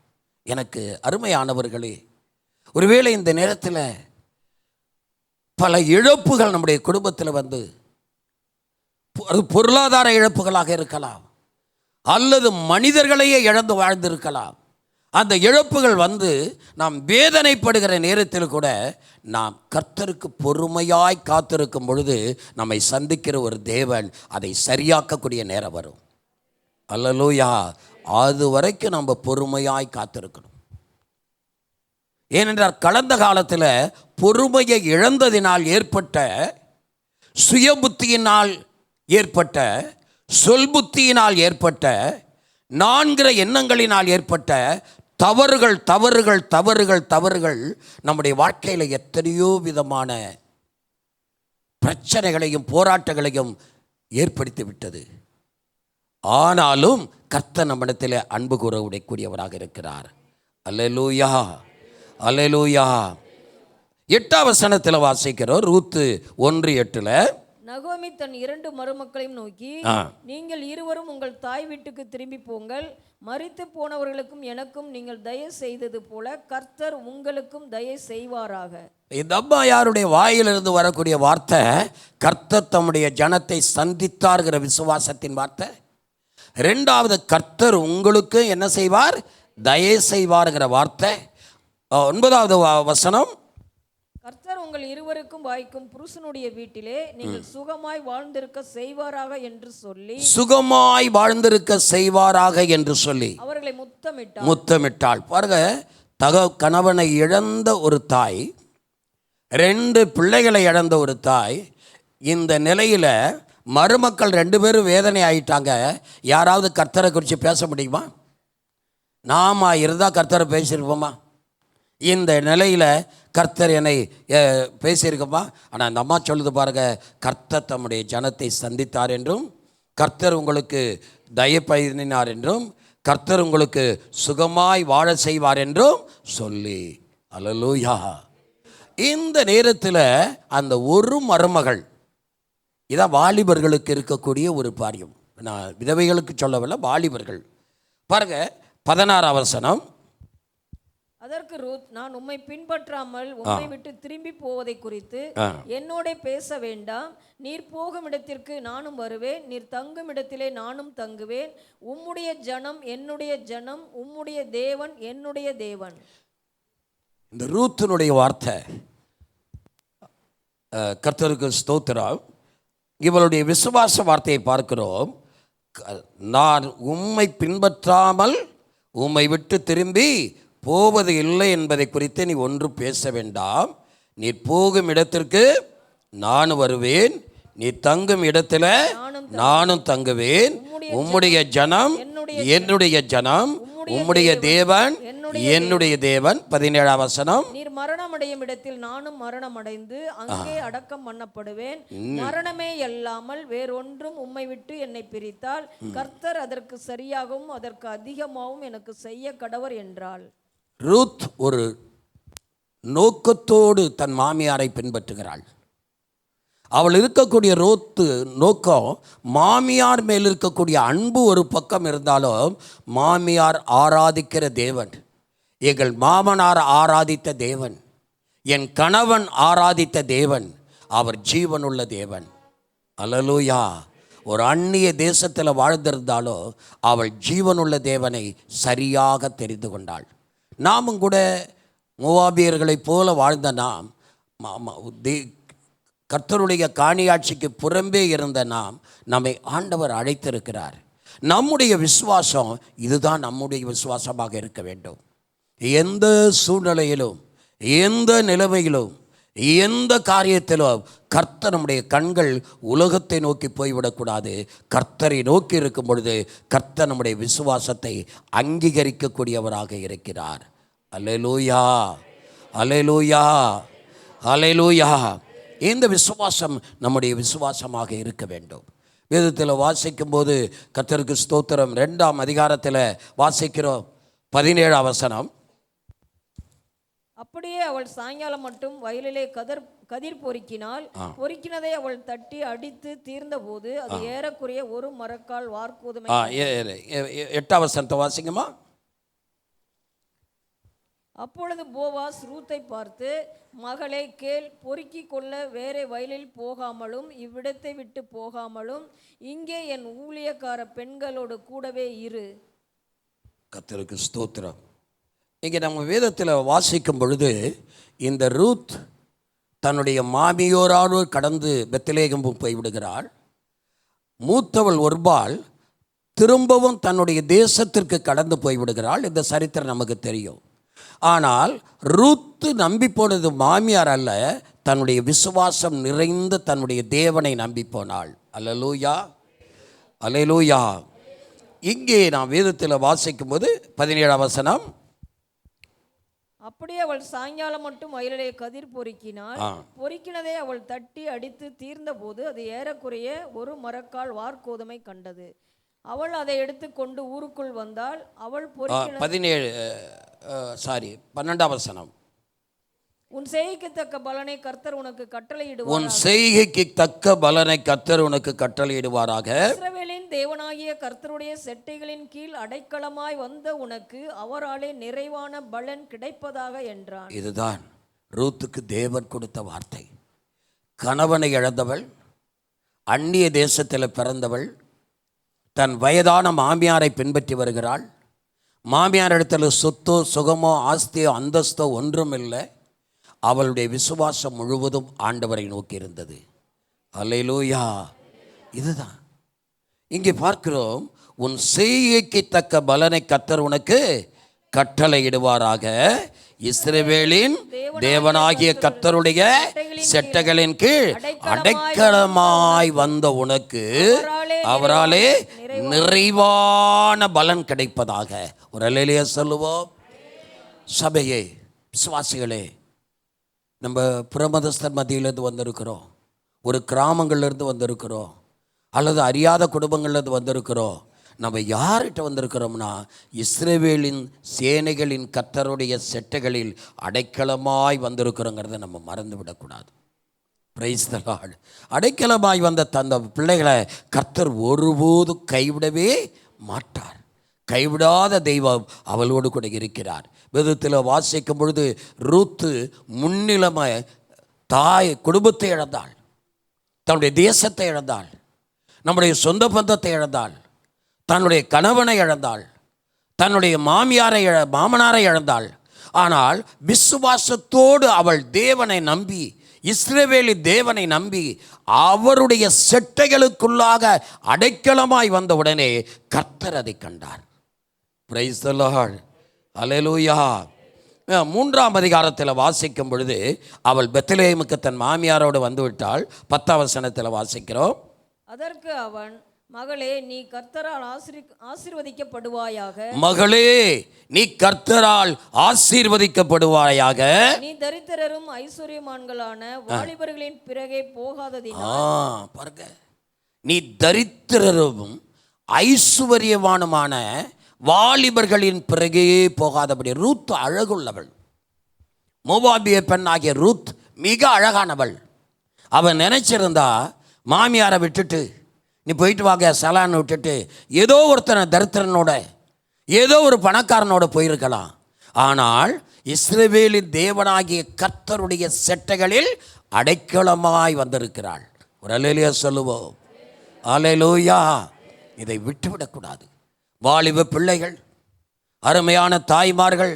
S3: எனக்கு அருமையானவர்களே, ஒருவேளை இந்த நேரத்தில் பல இழப்புகள் நம்முடைய குடும்பத்தில் வந்து, அது பொருளாதார இழப்புகளாக இருக்கலாம், அல்லது மனிதர்களையே இழந்து வாழ்ந்திருக்கலாம். அந்த இழப்புகள் வந்து நாம் வேதனைப்படுகிற நேரத்தில் கூட நாம் கர்த்தருக்கு பொறுமையாய் காத்திருக்கும் பொழுது நம்மை சந்திக்கிற ஒரு தேவன் அதை சரியாக்கக்கூடிய நேரம் வரும். அல்லேலூயா. அது வரைக்கும் நம்ம பொறுமையாய் காத்திருக்கணும். ஏனென்றால் கடந்த காலத்தில் பொறுமையை இழந்ததினால் ஏற்பட்ட, சுய புத்தியினால் ஏற்பட்ட, சொல் புத்தியினால் ஏற்பட்ட, நான்கிற எண்ணங்களினால் ஏற்பட்ட தவறுகள் தவறுகள் தவறுகள் தவறுகள் நம்முடைய வாழ்க்கையில் எத்தனையோ விதமான பிரச்சனைகளையும் போராட்டங்களையும் ஏற்படுத்தி விட்டது. ஆனாலும் கர்த்தர் நம்மிடத்தில் அன்பு கூறக்கூடியவராக இருக்கிறார். அல்லேலூயா, அல்லேலூயா. 8ஆம் வசனத்தில் வாசிக்கிறோம். ரூத்து 1:8.
S2: நகோமி தன் 2 மருமக்களையும் நோக்கி, நீங்கள் இருவரும் உங்கள் தாய் வீட்டுக்கு திரும்பி போங்கள். மரித்து போனவர்களுக்கும் எனக்கும் நீங்கள் தயை செய்தது போல கர்த்தர் உங்களுக்கும் தயை செய்வாராக.
S3: இந்த அம்மா யாருடைய வாயிலிருந்து வரக்கூடிய வார்த்தை? கர்த்தர் தம்முடைய ஜனத்தை சந்தித்தார்கிற விசுவாசத்தின் வார்த்தை. 2வது, கர்த்தர் உங்களுக்கு என்ன செய்வார்? தயை செய்வார்கிற வார்த்தை. 9வது வசனம்,
S2: கர்த்தர் உங்கள் இருவருக்கும் வாய்க்கும் புருஷனுடைய வீட்டிலே நீங்கள் சுகமாய் வாழ்ந்திருக்க செய்வாராக என்று சொல்லி,
S3: சுகமாய் வாழ்ந்திருக்க செய்வாராக என்று சொல்லி
S2: அவர்களை
S3: முத்தமிட்டாள். பாருங்க, கணவனை இழந்த ஒரு தாய், 2 பிள்ளைகளை இழந்த ஒரு தாய், இந்த நிலையில் மருமக்கள் 2 பேரும் வேதனை ஆயிட்டாங்க. யாராவது கர்த்தரை குறித்து பேச முடியுமா? நாம இருந்தால் கர்த்தரை பேசியிருப்போமா? இந்த நிலையில் கர்த்தர் என்னை பேசியிருக்கோமா? ஆனால் அந்த அம்மா சொல்லுது பாருங்க, கர்த்தர் தம்முடைய ஜனத்தை சந்தித்தார் என்றும், கர்த்தர் உங்களுக்கு தயை பண்ணினார் என்றும், கர்த்தர் உங்களுக்கு சுகமாய் வாழ செய்வார் என்றும் சொல்லி. அல்லேலூயா. இந்த நேரத்தில் அந்த ஒரு மருமகள், இதான் வாலிபர்களுக்கு இருக்கக்கூடிய ஒரு காரியம். நான் விதவைகளுக்கு சொல்லவில்லை, வாலிபர்கள். பாருங்க, 16ஆம் வசனம்.
S2: அதற்கு ரூத், நான் உம்மை பின்பற்றாமல் உம்மை விட்டு திரும்பி போவதை குறித்து என்னோட பேச வேண்டாம். நீர் போகும் இடத்திற்கு நானும் வருவேன், நீர் தங்கும் இடத்திலே நானும் தங்குவேன். உம்முடைய ஜனம் என்னுடைய ஜனம், உம்முடைய தேவன் என்னுடைய தேவன்.
S3: இந்த ரூத்தினுடைய வார்த்தை, கர்த்தருக்கு ஸ்தோத்திரம். இவளுடைய விசுவாச வார்த்தையை பார்க்கிறோம். நான் உம்மை பின்பற்றாமல் உம்மை விட்டு திரும்பி போவது இல்லை என்பதை குறித்து நீ ஒன்றும் பேச வேண்டாம். நீ போகும் இடத்திற்கு நான் வருவேன், நீ தங்கும் இடத்துல நானும் தங்குவேன். உம்முடைய ஜனம் என்னுடைய ஜனம், உம்முடைய தேவன் என்னுடைய தேவன். 17ஆம் வசனம்.
S2: நீர் மரணம் அடையும் இடத்தில் நானும் மரணம் அடைந்து அங்கே அடக்கம் பண்ணப்படுவேன். மரணமே அல்லாமல் வேறொன்றும் உம்மை விட்டு என்னை பிரித்தால் கர்த்தர் அதற்கு சரியாகவும் அதற்கு அதிகமாகவும் எனக்கு செய்ய கடவர் என்றாள்.
S3: ரூத் ஒரு நோக்கத்தோடு தன் மாமியாரை பின்பற்றுகிறாள். அவள் இருக்கக்கூடிய நோக்கம், மாமியார் மேல் இருக்கக்கூடிய அன்பு ஒரு பக்கம் இருந்தாலும், மாமியார் ஆராதிக்கிற தேவன், எங்கள் மாமனார் ஆராதித்த தேவன், என் கணவன் ஆராதித்த தேவன், அவர் ஜீவனுள்ள தேவன். அல்லேலூயா. ஒரு அந்நிய தேசத்தில் வாழ்ந்திருந்தாலும் அவள் ஜீவனுள்ள தேவனை சரியாக தெரிந்து கொண்டாள். நாமும் கூட மோவாபியர்களைப் போல வாழ்ந்த நாம், கர்த்தருடைய காணியாட்சிக்கு புறம்பே இருந்த நாம், நம்மை ஆண்டவர் அழைத்திருக்கிறார். நம்முடைய விசுவாசம் இதுதான், நம்முடைய விசுவாசமாக இருக்க வேண்டும். எந்த சூழ்நிலையிலும், எந்த நிலைமையிலும், எந்த காரியத்திலும் கர்த்தர், நம்முடைய கண்கள் உலகத்தை நோக்கி போய்விடக்கூடாது. கர்த்தரை நோக்கி இருக்கும் பொழுது கர்த்தர் நம்முடைய விசுவாசத்தை அங்கீகரிக்கக்கூடியவராக இருக்கிறார். அல்லேலூயா, அல்லேலூயா, அல்லேலூயா. இந்த விசுவாசம் நம்முடைய விசுவாசமாக இருக்க வேண்டும். வேதத்தில் வாசிக்கும் போது கர்த்தருக்கு ஸ்தோத்திரம், 2ஆம் அதிகாரத்தில் வாசிக்கிறோம், 17ஆம் வசனம்.
S2: அப்படியே அவள் சாயங்காலம் மட்டும் வயலிலே கதிர் பொறுக்கினதை அவள் தட்டி அடித்து தீர்ந்த போது அது ஏறக்குறைய ஒரு மரக்கால் வார்கோதுமை.
S3: 8ஆம் வசனத்தை வாசிங்கம்மா.
S2: அப்பொழுது போவாஸ் ரூத்தை பார்த்து, மகளே கேள், பொறுக்கி கொள்ள வேறே வயலில் போகாமலும் இவ்விடத்தை விட்டு போகாமலும் இங்கே என் ஊழியக்கார பெண்களோடு கூடவே இரு.
S3: கர்த்தருக்கு ஸ்தோத்திரம். இங்கே நம்ம வேதத்தில் வாசிக்கும் பொழுது இந்த ரூத் தன்னுடைய மாமியோரோடு கடந்து பெத்லெகேம் போய்விடுகிறாள். மூத்தவள் ஒர்பாள் திரும்பவும் தன்னுடைய தேசத்திற்கு கடந்து போய்விடுகிறாள். இந்த சரித்திரம் நமக்கு தெரியும். ஆனால் ரூத்து நம்பி போனது மாமியார் அல்ல, தன்னுடைய விசுவாசம் நிறைந்த தன்னுடைய தேவனை நம்பி போனாள். அல்லேலூயா, அல்லேலூயா. இங்கே நாம் வேதத்தில் வாசிக்கும் போது 17ஆம் வசனம்.
S2: அப்படியே அவள் சாயங்காலம் மட்டும் வயலிலே கதிர் பொறுக்கினாள்.
S3: ஆ.
S2: பொறுக்கினதை அவள் தட்டி அடித்து தீர்ந்தபோது அது ஏறக்குறைய ஒரு மரக்கால் வார்கோதுமை கண்டது. அவள் அதை எடுத்து கொண்டு ஊருக்குள் வந்தாள். அவள் பொறுக்கின
S3: 12ஆம் வசனம்.
S2: உன் செய்கைக்கு தக்க பலனை கர்த்தர் உனக்கு கட்டளையிடுவார்.
S3: உன் செய்கைக்கு தக்க பலனை கர்த்தர் உனக்கு கட்டளையிடுவாராக.
S2: இஸ்ரவேலின் தேவனாகிய கர்த்தருடைய செட்டைகளின் கீழ் அடைக்கலமாய் வந்த உனக்கு அவராலே நிறைவான பலன் கிடைப்பதாக என்றான்.
S3: இதுதான் ரூத்துக்கு தேவன் கொடுத்த வார்த்தை. கணவனை இழந்தவள், அந்நிய தேசத்தில் பிறந்தவள், தன் வயதான மாமியாரை பின்பற்றி வருகிறாள். மாமியார் இடத்துல சொத்தோ சுகமோ ஆஸ்தியோ அந்தஸ்தோ ஒன்றும் இல்லை. அவளுடைய விசுவாசம் முழுவதும் ஆண்டவரை நோக்கி இருந்தது. அல்லேலூயா. இதுதான் இங்கே பார்க்கிறோம். உன் செய்கைக்கு தக்க பலனை கர்த்தர் உனக்கு கட்டளையிடுவாராக. இஸ்ரவேலின் தேவனாகிய கர்த்தருடைய செட்டைகளின் கீழ் அடைக்கலமாய் வந்த உனக்கு அவராலே நிறைவான பலன் கிடைப்பதாக. ஒரு அல்லேலூயா சொல்லுவோம். சபையே, விசுவாசிகளே, நம்ம புறமதஸ்தர் மத்தியிலேருந்து வந்திருக்கிறோம், ஒரு கிராமங்கள்லேருந்து வந்திருக்கிறோம், அல்லது அறியாத குடும்பங்கள்லேருந்து வந்திருக்கிறோம். நம்ம யார்கிட்ட வந்திருக்கிறோம்னா, இஸ்ரவேலின் சேனைகளின் கர்த்தருடைய செட்டைகளில் அடைக்கலமாய் வந்திருக்கிறோங்கிறத நம்ம மறந்து விடக்கூடாது. Price the Lord. அடைக்கலமாய் வந்த தந்த பிள்ளைகளை கர்த்தர் ஒருபோதும் கைவிடவே மாட்டார். கைவிடாத தெய்வம் அவளோடு கூட இருக்கிறார். வேதத்தில் வாசிக்கும் பொழுது ரூத்து முன்னிலைமை தாய் குடும்பத்தை இழந்தாள், தன்னுடைய தேசத்தை இழந்தாள், நம்முடைய சொந்த பந்தத்தை இழந்தாள், தன்னுடைய கணவனை இழந்தாள், தன்னுடைய மாமனாரை இழந்தாள். ஆனால் விசுவாசத்தோடு அவள் தேவனை நம்பி, இஸ்ரவேலி தேவனை நம்பி அவருடைய செட்டைகளுக்குள்ளாக அடைக்கலமாய் வந்த உடனே கர்த்தர் அதை கண்டார். Praise the Lord. அல்லேலூயா. 3ஆம் அதிகாரத்தில் வாசிக்கும் பொழுது அவள் பெத்லெகேமுக்கு தன் மாமியாரோடு வந்துவிட்டாள். 10ஆம் வசனத்தில் வாசிக்கிறோம்.
S2: அதற்கு அவன், மகளே, நீ கர்த்தரால் ஆசீர்வதிக்கப்படுவாயாக.
S3: மகளே, நீ கர்த்தரால் ஆசீர்வதிக்கப்படுவாயாக.
S2: நீ தரித்திரரும் ஐஸ்வர்யமான்களான வாலிபர்களின் பிறகே போகாததினால்.
S3: பாருங்க, நீ தரித்திரரும் ஐஸ்வர்யவானுமான வாலிபர்களின் பிறகே போகாதபடி. ரூத் அழகுள்ளவள். மோவாபிய பெண் ஆகிய ரூத் மிக அழகானவள். அவன் நினைச்சிருந்தா மாமியாரை விட்டுட்டு நீ போயிட்டு வாங்க சலான்னு விட்டுட்டு ஏதோ ஒருத்தனை தரித்திரனோட ஏதோ ஒரு பணக்காரனோட போயிருக்கலாம். ஆனால் இஸ்ரவேலின் தேவனாகிய கர்த்தருடைய செட்டைகளில் அடைக்கலமாய் வந்திருக்கிறாள். ஒரு அல்லேலூயா சொல்லுவோம். அல்லேலூயா. இதை விட்டுவிடக்கூடாது. வாலிப பிள்ளைகள், அருமையான தாய்மார்கள்,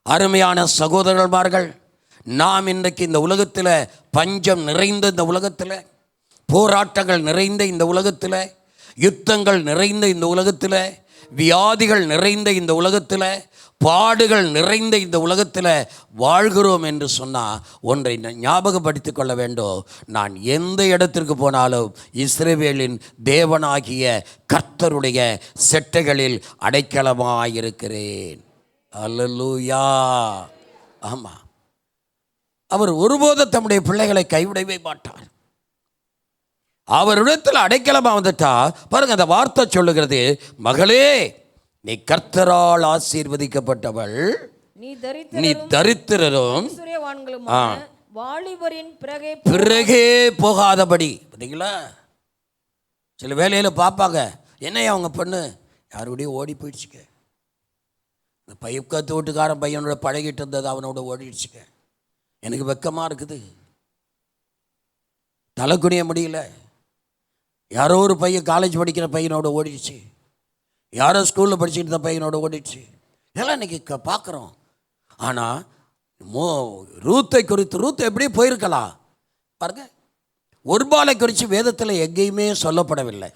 S3: அருமையான சகோதரர்மார்கள், நாம் இன்றைக்கு இந்த உலகத்தில் பஞ்சம் நிறைந்த இந்த உலகத்தில், போராட்டங்கள் நிறைந்த இந்த உலகத்தில், யுத்தங்கள் நிறைந்த இந்த உலகத்தில், வியாதிகள் நிறைந்த இந்த உலகத்தில், பாடுகள் நிறைந்த இந்த உலகத்தில் வாழ்கிறோம் என்று சொன்னால் ஒன்றை ஞாபகப்படுத்திக் கொள்ள வேண்டும். நான் எந்த இடத்திற்கு போனாலும் இஸ்ரவேலின் தேவனாகிய கர்த்தருடைய செட்டைகளில் அடைக்கலமாயிருக்கிறேன். அல்லேலூயா. ஆமாம், அவர் ஒருபோதும் தம்முடைய பிள்ளைகளை கைவிடவே மாட்டார். அவரிடத்தில் அடைக்கலமாக வந்துட்டா பாருங்க, அந்த வார்த்தை சொல்லுகிறது, மகளே, நீ கர்த்தரால் ஆசீர்வதிக்கப்பட்டவள், நீ தரித்திரரும்
S2: வாலிபரின்
S3: பிறகே போகாதபடி. பார்த்தீங்களா, சில வேலையில் பார்ப்பாங்க, என்னையா அவங்க பொண்ணு யாருடைய ஓடி போயிடுச்சுக்க, இந்த பையக்கத்து வீட்டுக்காரன் பையனோட பழகிட்டு இருந்தது அவனோட ஓடிடுச்சுக்க, எனக்கு வெக்கமாக இருக்குது, தலை குனிய முடியல, யாரோ ஒரு பையன் காலேஜ் படிக்கிற பையனோட ஓடிடுச்சு, யாரோ ஸ்கூலில் படிச்சுட்டு இருந்த பையனோட ஓடிடுச்சு, இதெல்லாம் இன்றைக்கி பார்க்குறோம். ஆனால் ரூத்தை குறித்து, ரூத் எப்படி போயிருக்கலாம் பாருங்க. ஒருபாலை குறித்து வேதத்தில் எங்கேயுமே சொல்லப்படவில்லை.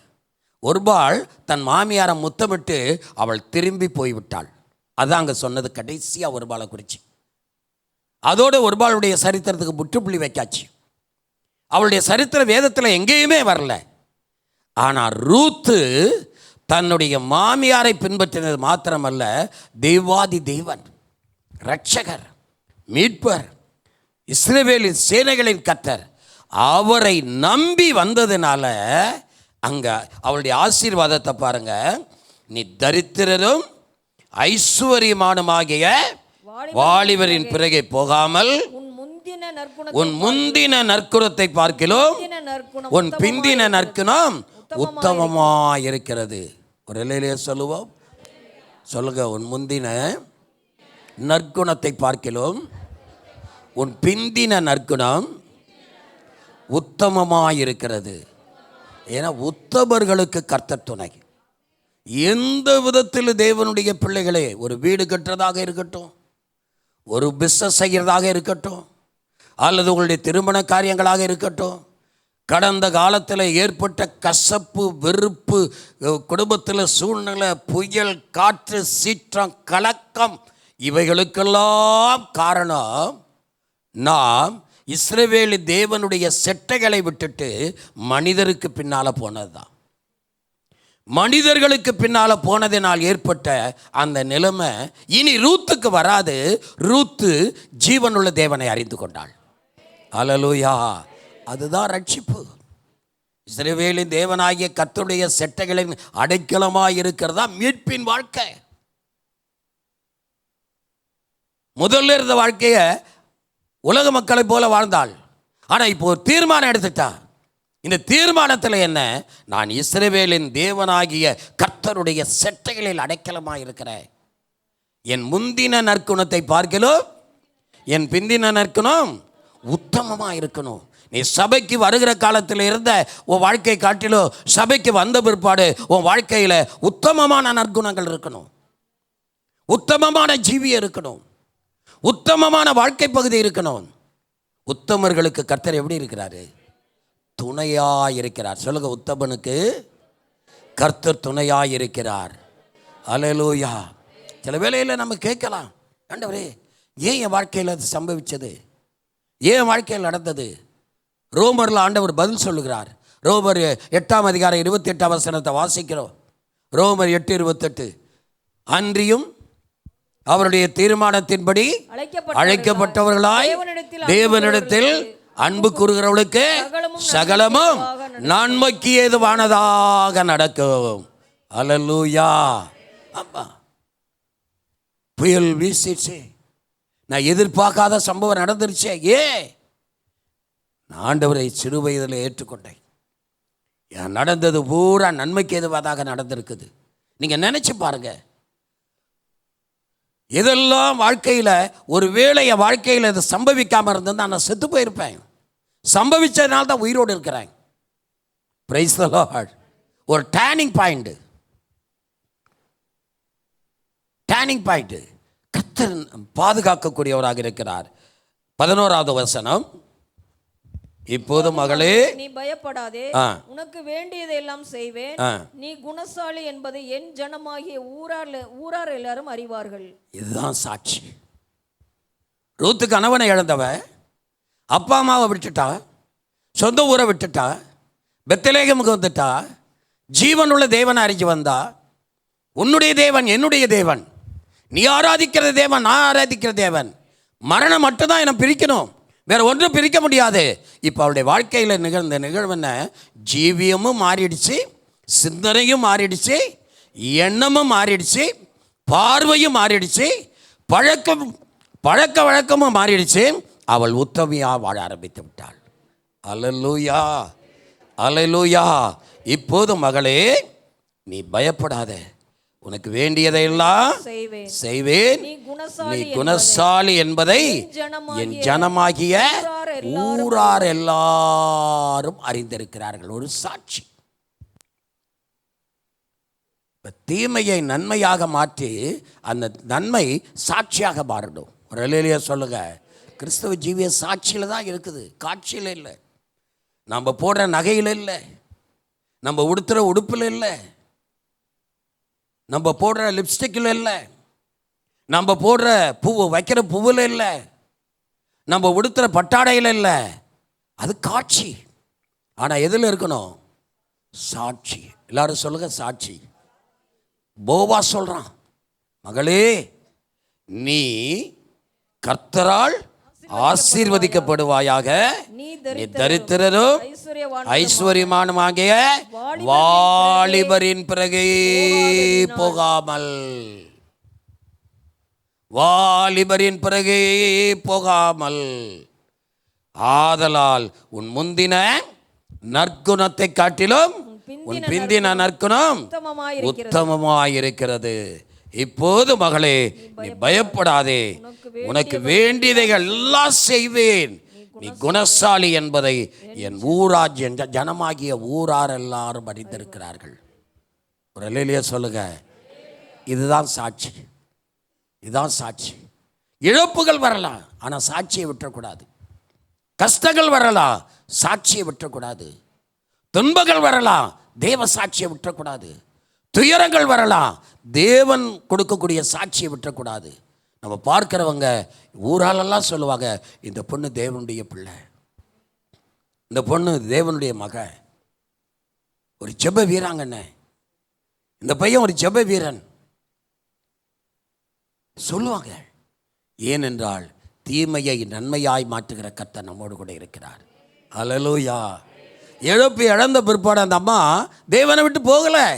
S3: ஒருபாள் தன் மாமியாரை முத்தமிட்டு அவள் திரும்பி போய்விட்டாள். அதான் அங்கே சொன்னது கடைசியாக ஒருபாலை குறித்து. அதோடு ஒருபாளுடைய சரித்திரத்துக்கு முற்றுப்புள்ளி வைக்காச்சு. அவளுடைய சரித்திரம் வேதத்தில் எங்கேயுமே வரல. ஆனால் ரூத்து தன்னுடைய மாமியாரை பின்பற்றினது மாத்திரமல்ல, தெய்வாதி தெய்வன், இரட்சகர், மீட்பர், இஸ்ரவேலின் சேனைகளின் கர்த்தர் அவரை நம்பி வந்ததுனால அங்க அவளுடைய ஆசீர்வாதத்தை பாருங்க. நீ தரித்திரரும் ஐஸ்வர்யமானுமாகிய வாலிபரின் பிறகே போகாமல் உன் முந்தின நற்குணத்தை பார்க்கிலும் உன் பிந்தின நற்குணம் உத்தமமாயிருக்கிறது. ஒரு இலையிலே சொல்லுவோம், சொல்லுங்க. உன் முந்தின நற்குணத்தை பார்க்கிலும் உன் பிந்தின நற்குணம் உத்தமமாயிருக்கிறது. ஏன்னா உத்தமர்களுக்கு கர்த்தர் துணை. எந்த விதத்தில் தேவனுடைய பிள்ளைகளே, ஒரு வீடு கட்டுறதாக இருக்கட்டும், ஒரு பிஸ்னஸ் செய்கிறதாக இருக்கட்டும், அல்லது உங்களுடைய திருமண காரியங்களாக இருக்கட்டும், கடந்த காலத்தில் ஏற்பட்ட கசப்பு, வெறுப்பு, குடும்பத்தில் சூழ்நிலை, புயல், காற்று, சீற்றம், கலக்கம், இவைகளுக்கெல்லாம் காரணம் நாம் இஸ்ரவேலி தேவனுடைய செட்டைகளை விட்டுட்டு மனிதருக்கு பின்னால் போனது தான். மனிதர்களுக்கு பின்னால் போனதினால் ஏற்பட்ட அந்த நிலைமை இனி ரூத்துக்கு வராது. ரூத்து ஜீவனுள்ள தேவனை அறிந்து கொண்டாள். அல்லேலூயா. அதுதான் ரட்சிப்பு. இஸ்ரவேலின் தேவனாகிய கர்த்தருடைய செட்டைகளின் அடைக்கலமாய் இருக்கிறதா மீட்பின் வாழ்க்கை. முதல்ல இருந்த வாழ்க்கையை உலக மக்களை போல வாழ்ந்தாள். ஆனால் இப்போ ஒரு தீர்மானம் எடுத்துட்டா. இந்த தீர்மானத்தில் என்ன? நான் இஸ்ரவேலின் தேவனாகிய கர்த்தருடைய செட்டைகளில் அடைக்கலமாக இருக்கிறேன். என் முந்தின நற்குணத்தை பார்க்கலும் என் பிந்தின நற்குணம் உத்தமமாக இருக்கணும். நீ சபைக்கு வருகிற காலத்தில் இருந்த உன் வாழ்க்கை காட்டிலும் சபைக்கு வந்த பிற்பாடு உன் வாழ்க்கையில் உத்தமமான நற்குணங்கள் இருக்கணும், உத்தமமான ஜீவியம் இருக்கணும், உத்தமமான வாழ்க்கை பகுதி இருக்கணும். உத்தமர்களுக்கு கர்த்தர் எப்படி இருக்கிறாரு? துணையாக இருக்கிறார். சொல்லுங்க, உத்தமனுக்கு கர்த்தர் துணையாக இருக்கிறார். அல்லேலூயா. சில வேளையில் நம்ம கேட்கலாம், ஆண்டவரே ஏன் என் வாழ்க்கையில் அது சம்பவிச்சது, ஏன் வாழ்க்கையில் நடந்தது? ரோமரில் ஆண்டவர் பதில் சொல்லுகிறார். ரோமர் 8:28 வாசிக்கிறோம். ரோமர் 8:28. அன்றியும் அவருடைய தீர்மானத்தின்படி அழைக்கப்பட்டவர்களாய் தேவனிடத்தில் அன்பு கூறுகிறவர்களுக்கு சகலமும் நன்மைக்கு ஏதுவானதாக நடக்கும். அல்லேலூயா. ஆமா, புயல் வீசிடுச்சு, நான் எதிர்பார்க்காத சம்பவம் நடந்துருச்சே. நான் ஆண்டவரை சிறு வயதில் ஏற்றுக்கொண்டேன். நடந்தது பூரா நன்மைக்கு ஏதுவாதாக நடந்திருக்குது. நீங்கள் நினைச்சு பாருங்க. இதெல்லாம் வாழ்க்கையில் ஒரு வேளை என் வாழ்க்கையில் இது சம்பவிக்காமல் இருந்தது நான் செத்து போயிருப்பேன். சம்பவிச்சதுனால தான் உயிரோடு இருக்கிறேன். Price the Lord. ஒரு டேர்னிங் பாயிண்ட். கர்த்தர் பாதுகாக்கக்கூடியவராக இருக்கிறார். 11வது வசனம். இப்போது மகளே
S2: நீ பயப்படாதே, உனக்கு வேண்டியதை எல்லாம் செய்வேன், நீ குணசாலி என்பதை என் ஜனமாகிய ஊரார் எல்லாரும் அறிவார்கள்.
S3: இதுதான் சாட்சி. ரூத்து கணவனை இழந்தவ, அப்பா அம்மாவை விட்டுட்டா, சொந்த ஊரை விட்டுட்டா, பெத்லகேமுக்கு வந்துட்டா, ஜீவனுள்ள தேவனை அறிஞ்சு வந்தா. உன்னுடைய தேவன் என்னுடைய தேவன், நீ ஆராதிக்கிற தேவன் நான் ஆராதிக்கிற தேவன். மரணம் மட்டும்தான் என்னை பிரிக்கணும், வேற ஒன்றும் பிரிக்க முடியாது. இப்போ அவருடைய வாழ்க்கையில் நிகழ்ந்த நிகழ்வுன ஜீவியமும் மாறிடுச்சு, சிந்தனையும் மாறிடுச்சு, எண்ணமும் மாறிடுச்சு, பார்வையும் மாறிடுச்சு, பழக்க வழக்கமும் மாறிடுச்சு. அவள் உத்தமியாக வாழ ஆரம்பித்து விட்டாள். அல்லேலூயா, அல்லேலூயா. இப்போது மகளே நீ பயப்படாத, உனக்கு வேண்டியதையெல்லாம் செய்வேன், நீ குணசாலி என்பதை என் ஜனமாகிய ஊரார் எல்லாரும் அறிந்திருக்கிறார்கள். ஒரு சாட்சி. தீமையை நன்மையாக மாற்றி அந்த நன்மை சாட்சியாக மாறணும். ஒரு அல்லேலூயா சொல்லுங்க. கிறிஸ்தவ ஜீவிய சாட்சியில் தான் இருக்குது, காட்சியில் இல்லை. நம்ம போடுற நகையில் இல்லை, நம்ம உடுத்துகிற உடுப்பில் இல்லை, நம்ம போடுற லிப்ஸ்டிக்கில் இல்லை, நம்ம போடுற பூவை வைக்கிற பூவில் இல்லை, நம்ம உடுத்துகிற பட்டாடையில் இல்லை. அது காட்சி. ஆனால் எதில் இருக்கணும்? சாட்சி. எல்லாரும் சொல்லுங்க, சாட்சி. போவா சொல்கிறான், மகளே நீ கர்த்தரால் ஆசீர்வதிக்கப்படுவாயாக.
S2: நீ
S3: நீ தரித்திரரும் ஐஸ்வர்யமானுமாகிய வாலிபரின் பிறகே போகாமல், வாலிபரின் பிறகே போகாமல், ஆதலால் உன் முந்தின நற்குணத்தை காட்டிலும் உன் பிந்தின நற்குணம் உத்தமமாயிருக்கிறது. இப்போது மகளே, நீ பயப்படாதே, உனக்கு வேண்டியதைகள் எல்லாம் செய்வேன், நீ குணசாலி என்பதை என் ஊராட்சி ஜனமாகிய ஊரார் எல்லாரும் அறிந்திருக்கிறார்கள். ஒரு அல்லேலூயா சொல்லுங்க. இதுதான் சாட்சி, இதுதான் சாட்சி. இழப்புகள் வரலாம், ஆனால் சாட்சியை விட்டுறக்கூடாது. கஷ்டங்கள் வரலாம், சாட்சியை விட்டுறக்கூடாது. துன்பங்கள் வரலாம், தேவ சாட்சியை விட்டுறக்கூடாது. துயரங்கள் வரலாம், தேவன் கொடுக்கக்கூடிய சாட்சியை விட்டுறக்கூடாது. நம்ம பார்க்கிறவங்க ஊராலெல்லாம் சொல்லுவாங்க, இந்த பொண்ணு தேவனுடைய பிள்ளை, இந்த பொண்ணு தேவனுடைய மக, ஒரு ஜெப வீராங்கண்ணே, இந்த பையன் ஒரு ஜெப வீரன் சொல்லுவாங்க. ஏனென்றால் தீமையை நன்மையாய் மாற்றுகிற கர்த்தர் நம்மோடு கூட இருக்கிறார். அல்லேலூயா. இழப்பு இழந்த பிற்பாடு அந்த அம்மா தேவனை விட்டு போகலை,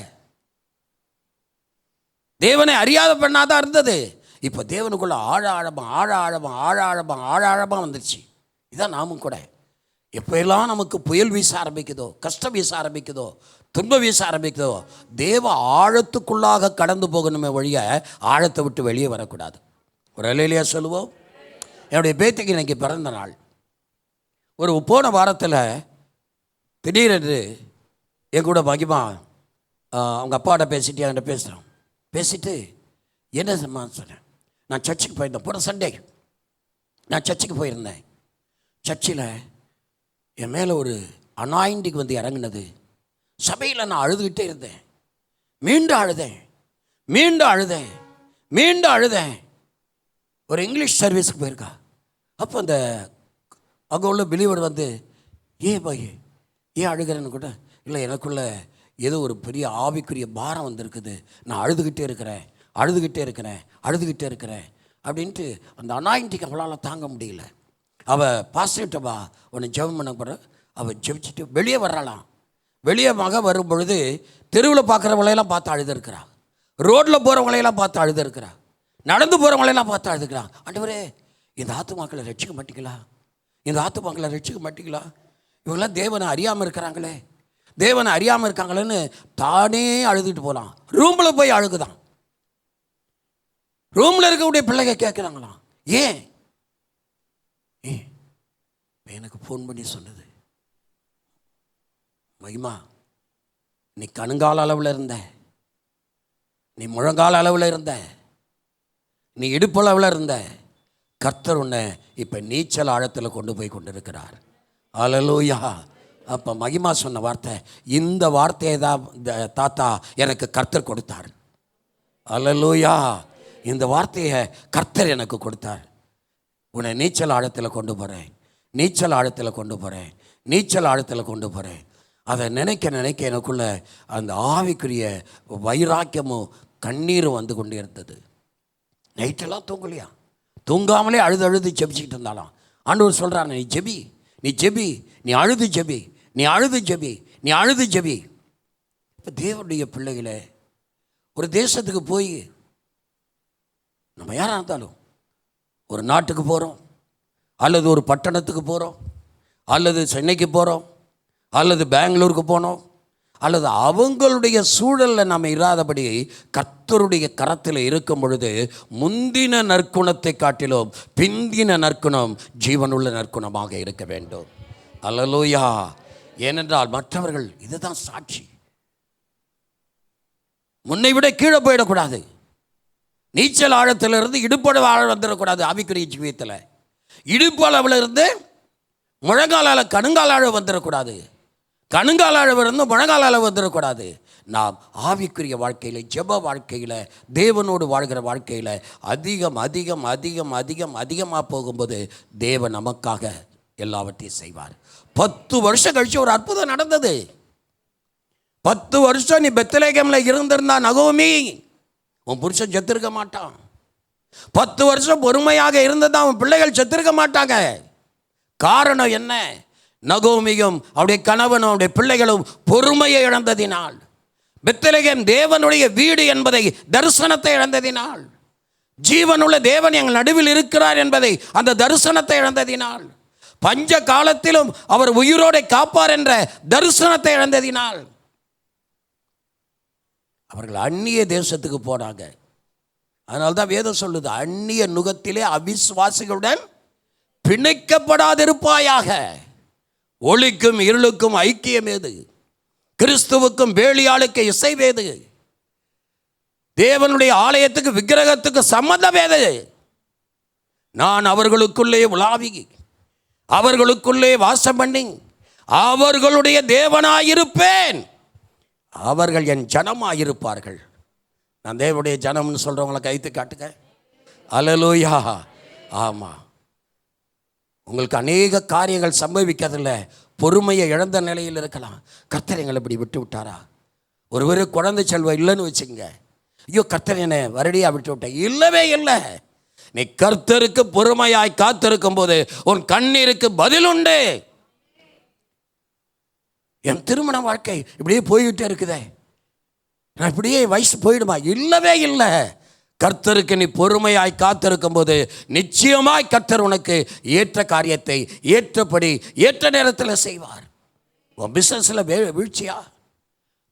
S3: தேவனை அறியாத பெண்ணாதான் இருந்தது. இப்போ தேவனுக்குள்ள ஆழ ஆழமாக வந்துருச்சு. இதான் நாமும் கூட எப்போ எல்லாம் நமக்கு புயல் வீச ஆரம்பிக்குதோ, கஷ்டம் வீச ஆரம்பிக்குதோ, துன்பம் வீச ஆரம்பிக்குதோ, தேவ ஆழத்துக்குள்ளாக கடந்து போகணுமே வழிய ஆழத்தை விட்டு வெளியே வரக்கூடாது. ஒரு அல்லேலூயா சொல்லுவோம். என்னுடைய பேத்திக்கு இன்னைக்கு பிறந்த நாள். ஒரு போன வாரத்தில் திடீரென்று என் கூட மகிமா அவங்க அப்பாட்ட பேசிட்டு என்கிட்ட பேசுகிறோம். பேசிட்டு என்ன சொன்னேன், நான் சர்ச்சுக்கு போயிருந்தேன். போன சண்டே நான் சர்ச்சுக்கு போயிருந்தேன். சர்ச்சில் என் மேலே ஒரு அனாயிண்டிங் வந்து இறங்குனது. சபையில் நான் அழுதுகிட்டே இருந்தேன். மீண்டும் அழுதேன். ஒரு இங்கிலீஷ் சர்வீஸுக்கு போயிருக்கா. அப்போ அந்த அங்கே உள்ள பிலீவர் வந்து, ஏன் அழுகிறேன்னு கூட, இல்லை எனக்குள்ள ஏதோ ஒரு பெரிய ஆவிக்குரிய பாரம் வந்திருக்குது, நான் அழுதுகிட்டே இருக்கிறேன் அப்படின்ட்டு அந்த அனாயிண்டிக்கு அவளால் தாங்க முடியல. அவள் பாஸ்டர்கிட்டவா உன்னை ஜெபம் பண்ண போகிற, அவள் ஜெபிச்சுட்டு வெளியே வர்றாளாம். வெளியே வரும் பொழுது தெருவில் பார்க்குறவங்களையெல்லாம் பார்த்து அழுதுருக்கிறா, ரோட்டில் போகிறவங்களையெல்லாம் பார்த்து அழுதுருக்கிறா, நடந்து போகிறவங்களையெல்லாம் பார்த்து அழுதுக்கிறான். ஆண்டவரே, இந்த ஆத்துமாக்களை ரட்சிக்க மாட்டீங்களா, இவங்களாம் தேவனை அறியாமல் இருக்காங்களேன்னு தானே அழுதுட்டு போகலாம். ரூமில் போய் அழுகுதான். ரூமில் இருக்கக்கூடிய பிள்ளைங்க கேட்குறாங்களாம், ஏன் எனக்கு ஃபோன் பண்ணி சொன்னது, மகிமா நீ கணுங்கால அளவில் இருந்த, நீ முழங்கால அளவில் இருந்த, நீ இடுப்பளவில் இருந்த, கர்த்தர் உன்னை இப்போ நீச்சல் ஆழத்தில் கொண்டு போய் கொண்டிருக்கிறார். அல்லேலூயா. அப்போ மகிமா சொன்ன வார்த்தை, இந்த வார்த்தையை தான் தாத்தா எனக்கு கர்த்தர் கொடுத்தார். அல்லேலூயா. இந்த வார்த்தையை கர்த்தர் எனக்கு கொடுத்தார். உன்னை நீச்சல் ஆழத்தில் கொண்டு போகிறேன். அதை நினைக்க எனக்குள்ள அந்த ஆவிக்குரிய வைராக்கியமும் கண்ணீரும் வந்து கொண்டே இருந்தது. நைட்டெல்லாம் தூங்காமலே அழுது ஜெபிச்சுக்கிட்டு இருந்தாலாம். ஆண்டவர் சொல்கிறார், நீ ஜெபி, நீ அழுது ஜெபி. இப்போ தேவனுடைய பிள்ளைகளை ஒரு தேசத்துக்கு போய், நம்ம யாராக இருந்தாலும் ஒரு நாட்டுக்கு போகிறோம், அல்லது ஒரு பட்டணத்துக்கு போகிறோம், அல்லது சென்னைக்கு போகிறோம், அல்லது பெங்களூருக்கு போனோம், அல்லது அவங்களுடைய சூழலில் நம்ம இராதபடி கர்த்தருடைய கரத்தில் இருக்கும் பொழுது முந்தின நற்குணத்தை காட்டிலும் பிந்தின நற்குணம் ஜீவனுள்ள நற்குணமாக இருக்க வேண்டும். அல்லேலூயா. ஏனென்றால் மற்றவர்கள் இதுதான் சாட்சி. முன்னை விட கீழே போயிடக்கூடாது. நீச்சல் ஆழத்திலிருந்து இடுப்பளவு ஆழ வந்துடக்கூடாது. ஆவிக்குரிய ஜீவியத்தில் இடுப்பு அளவில் இருந்து முழங்கால கணுங்கால ஆழ வந்துடக்கூடாது. கணுங்கால அளவு இருந்து முழங்கால அளவு வந்துடக்கூடாது. நாம் ஆவிக்குரிய வாழ்க்கையில், ஜெப வாழ்க்கையில், தேவனோடு வாழ்கிற வாழ்க்கையில் அதிகமாக போகும்போது தேவன் நமக்காக எல்லாவற்றையும் செய்வார். 10 வருஷம் கழிச்சு ஒரு அற்புதம் நடந்தது. 10 வருஷம் நீ பெத்லகேமில் இருந்திருந்தா நகோமி, உன் புருஷன் செத்திருக்க மாட்டான். 10 வருஷம் பொறுமையாக இருந்ததான் அவன் பிள்ளைகள் செத்திருக்க மாட்டாங்க. காரணம் என்ன? நகோமியும் அவருடைய கணவனும் அவருடைய பிள்ளைகளும் பொறுமையை இழந்ததினால், பெத்லகேம் தேவனுடைய வீடு என்பதை, தரிசனத்தை இழந்ததினால், ஜீவனுள்ள தேவன் எங்கள் நடுவில் இருக்கிறார் என்பதை, அந்த தரிசனத்தை இழந்ததினால், பஞ்ச காலத்திலும் அவர் உயிரோடு காப்பார் என்ற தரிசனத்தை இழந்ததினால் அவர்கள் அந்நிய தேசத்துக்கு போனாங்க. அதனால்தான் வேதம் சொல்லுது, அந்நிய நுகத்திலே அவிசுவாசிகளுடன் பிணைக்கப்படாதிருப்பாயாக. ஒளிக்கும் இருளுக்கும் ஐக்கியம் ஏது? கிறிஸ்துவுக்கும் வேலியாளுக்கு இசைவேது? தேவனுடைய ஆலயத்துக்கு விக்கிரகத்துக்கு சம்மந்தம் ஏது? நான் அவர்களுக்குள்ளே உலாவி, அவர்களுக்குள்ளே வாசம் பண்ணி அவர்களுடைய தேவனாயிருப்பேன், அவர்கள் என் ஜனமாயிருப்பார்கள். நான் தேவனுடைய ஜனம்னு சொல்கிறவங்களை கைத்து காட்டுங்க. அல்லேலூயா. ஆமாம், உங்களுக்கு அநேக காரியங்கள் சம்பவிக்கிறதில்ல, பொறுமையை இழந்த நிலையில் இருக்கலாம். கர்த்தர் எங்களை இப்படி விட்டு விட்டாரா? ஒருவர் குழந்தை செல்வம் இல்லைன்னு வச்சுக்கோங்க, ஐயோ கர்த்தர் என்னை வருடியாக விட்டு விட்டேன். இல்லவே இல்லை. நீ கர்த்தருக்கு பொறுமையாய் காத்திருக்கும் போது உன் கண்ணீருக்கு பதில் உண்டு. என் திருமண வாழ்க்கை இப்படியே போய்கிட்டே இருக்குதே, நான் இப்படியே வயசு போயிடுமா? இல்லவே இல்லை. கர்த்தருக்கு நீ பொறுமையாய் காத்திருக்கும் போது நிச்சயமாய் கர்த்தர் உனக்கு ஏற்ற காரியத்தை ஏற்றபடி ஏற்ற நேரத்தில் செய்வார். உன் பிஸ்னஸில் வீழ்ச்சியா,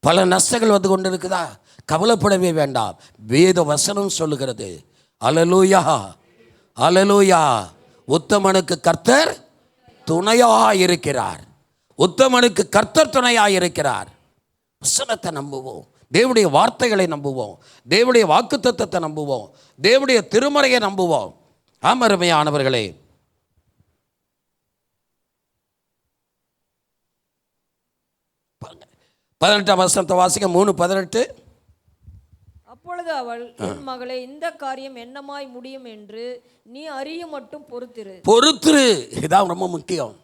S3: பல நஷ்டங்கள் வந்து கொண்டு இருக்குதா? கவலைப்படவே வேண்டாம். வேத வசனம் சொல்லுகிறது, அல்லேலூயா அல்லேலூயா, உத்தமனுக்கு கர்த்தர் துணையாக இருக்கிறார். உத்தமனுக்கு கர்த்தர் துணையாக இருக்கிறார். வசனத்தை நம்புவோம், தேவனுடைய வார்த்தைகளை நம்புவோம், தேவனுடைய வாக்குத்தத்தத்தை நம்புவோம், தேவனுடைய திருமறையை நம்புவோம். அருமையானவர்களே, பதினெட்டாம் வசனத்தை வாசிக்க. 3:18.
S2: அப்பொழுது அவள், என் மகளே, இந்த காரியம் என்னமாய் முடியும் என்று நீ அறிய மட்டும் பொறுத்திரு. இதான் ரொம்ப முக்கியம்.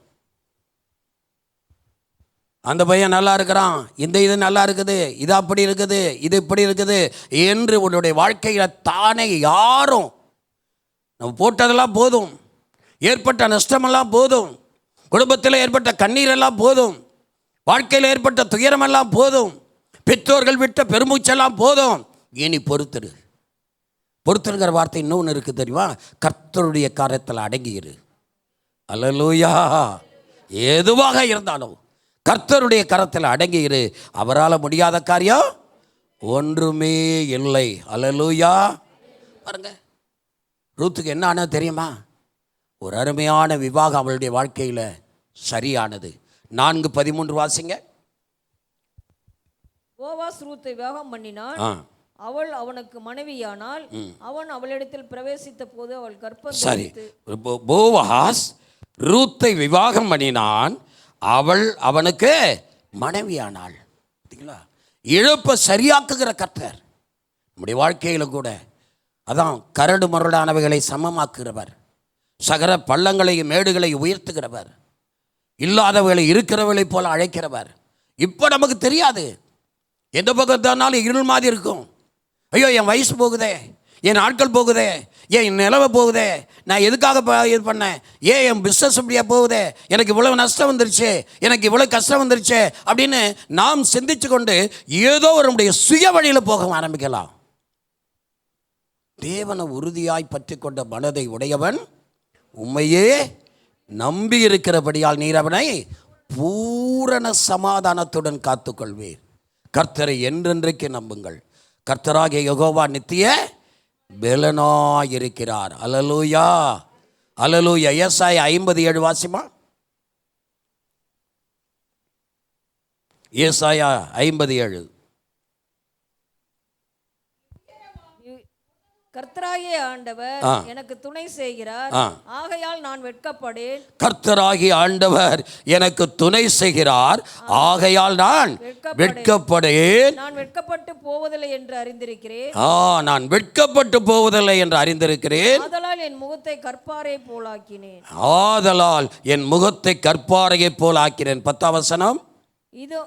S2: அந்த பையன் நல்லா இருக்கிறான், இந்த இது நல்லா இருக்குது, இது அப்படி இருக்குது, இது இப்படி இருக்குது என்று உன்னுடைய வாழ்க்கையில் தானே யாரும் நம்ம போட்டதெல்லாம் போதும், ஏற்பட்ட நஷ்டமெல்லாம் போதும், குடும்பத்தில் ஏற்பட்ட கண்ணீரெல்லாம் போதும், வாழ்க்கையில் ஏற்பட்ட துயரமெல்லாம் போதும், பெற்றோர்கள் விட்ட பெருமூச்செல்லாம் போதும், இனி பொறுத்துரு. பொறுத்துருங்கிற வார்த்தை இன்னொன்று இருக்குது தெரியுமா? கர்த்தருடைய காரியத்தில் அடங்கியிரு. அல்லேலூயா. எதுவாக இருந்தாலும் கர்த்தருடைய கரத்தில் அடங்கியிரு. அவரால் முடியாத காரியம் ஒன்றுமே இல்லை. அல்லேலூயா. பாருங்க, ரூத்துக்கு என்ன ஆனது தெரியுமா? ஒரு அருமையான விவாகம் அவளுடைய வாழ்க்கையில் சரியானது. 4:13 வாசிங்க. போவாஸ் ரூத்தை விவாகம் பண்ணினான், அவள் அவனுக்கு மனைவியானால், அவன் அவளிடத்தில் பிரவேசித்த போது அவள் கர்ப்பம் தரித்து.
S3: போவாஸ் ரூத்தை விவாகம் பண்ணினான், அவள் அவனுக்கு மனைவியானாள். இழப்பை சரியாக்குகிற கர்த்தர் நம்முடைய வாழ்க்கையில் கூட அதான் கரடு மரடானவைகளை சமமாக்குகிறவர், சகல பள்ளங்களையும் மேடுகளை உயர்த்துகிறவர், இல்லாதவர்களை இருக்கிறவர்களை போல அழைக்கிறவர். இப்போ நமக்கு தெரியாது, எந்த பக்கத்தானாலும் இருள் மாதிரி இருக்கும். ஐயோ என் வயசு போகுதே, என் நாட்கள் போகுதே, என் நிலவை போகுதே, நான் எதுக்காக இது பண்ணேன், என் பிஸ்னஸ் இப்படியா போகுதே, எனக்கு இவ்வளவு நஷ்டம் வந்துருச்சு, எனக்கு இவ்வளோ கஷ்டம் வந்துருச்சு அப்படின்னு நாம் சிந்திச்சு கொண்டு ஏதோ நம்முடைய சுய வழியில் போக ஆரம்பிக்கலாம். தேவனை உறுதியாய் பற்றி கொண்ட மனதை உடையவன் உண்மையே நம்பி இருக்கிறபடியால் நீர் அவனை பூரண சமாதானத்துடன் காத்துக்கொள்வீர். கர்த்தரை என்றென்றைக்கு நம்புங்கள். கர்த்தராகிய யெகோவா நித்திய பெலனாயிருக்கிறார். அல்லேலூயா அல்லேலூயா. ஏசாயா 57 வாசிமா. ஏசாயா 57.
S2: கர்த்தராகிய ஆண்டவர் எனக்கு துணை செய்கிறார், ஆகையால் நான் வெட்கப்படேன்.
S3: கர்த்தராகிய ஆண்டவர் எனக்கு துணை செய்கிறார், ஆகையால் நான் வெட்கப்படேன்.
S2: நான் வெட்கப்பட்டு போவதில்லை என்று அறிந்திருக்கிறேன்.
S3: நான் வெட்கப்பட்டு போவதில்லை என்று அறிந்திருக்கிறேன்.
S2: ஆதலால் என் முகத்தை கற்பாரை போலாக்கினேன்.
S3: ஆதலால் என் முகத்தை கற்பாரையை போல் ஆக்கினேன். 10ஆம் வசனம்.
S2: இதோ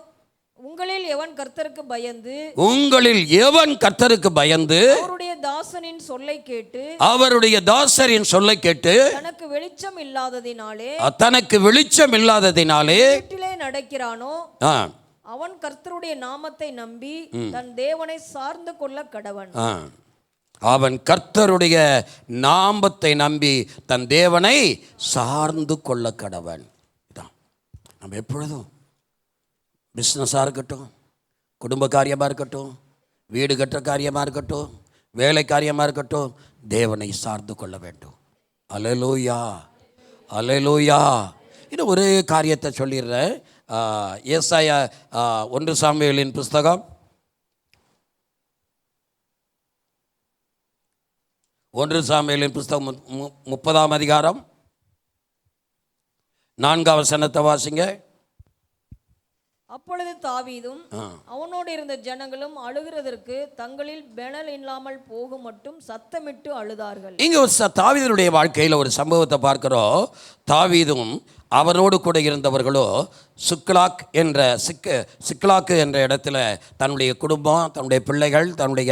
S2: உங்களில் எவன் கர்த்தருக்கு பயந்து
S3: உங்களில் எவன் கர்த்தருக்கு பயந்து
S2: அவருடைய தாசனின் சொல்லை கேட்டு
S3: அவருடைய தாசரின் சொல்லை கேட்டு
S2: தனக்கு வெளிச்சம் இல்லாததினாலே இருட்டிலே நடக்கிறானோ
S3: ஆ,
S2: அவன் கர்த்தருடைய நாமத்தை நம்பி தன் தேவனை சார்ந்து கொள்ள கடவன்.
S3: ஆ. அவன் கர்த்தருடைய நாமத்தை நம்பி தன் தேவனை சார்ந்து கொள்ள கடவன். இதான் நம்ம எப்பொழுதும் பிஸ்னஸாக இருக்கட்டும், குடும்ப காரியமாக இருக்கட்டும், வீடு கட்டுற காரியமாக இருக்கட்டும், வேலை காரியமாக இருக்கட்டும், தேவனை சார்ந்து கொள்ள வேண்டும். அல்லேலூயா, அல்லேலூயா. இன்னும் ஒரு காரியத்தை சொல்லிடுறேன். ஏசாயா 1 சாமுவேலின் புஸ்தகம் 1 சாமுவேலின் புஸ்தகம் 30ஆம் அதிகாரம் 4ஆம் வசனத்தை வாசிங்க.
S2: அப்பொழுது தாவீதும் அவனோடு இருந்த ஜனங்களும் அழுகிறதற்கு தங்களில் பெணல் இல்லாமல் போகும் மட்டும் சத்தமிட்டு அழுதார்கள்.
S3: இங்க ஒரு தாவீதுடைய வாழ்க்கையில் ஒரு சம்பவத்தை பார்க்கிறோம். தாவீதும் அவனோடு கூட இருந்தவர்களோ சிக்லாக்கு என்ற இடத்துல தன்னுடைய குடும்பம், தன்னுடைய பிள்ளைகள், தன்னுடைய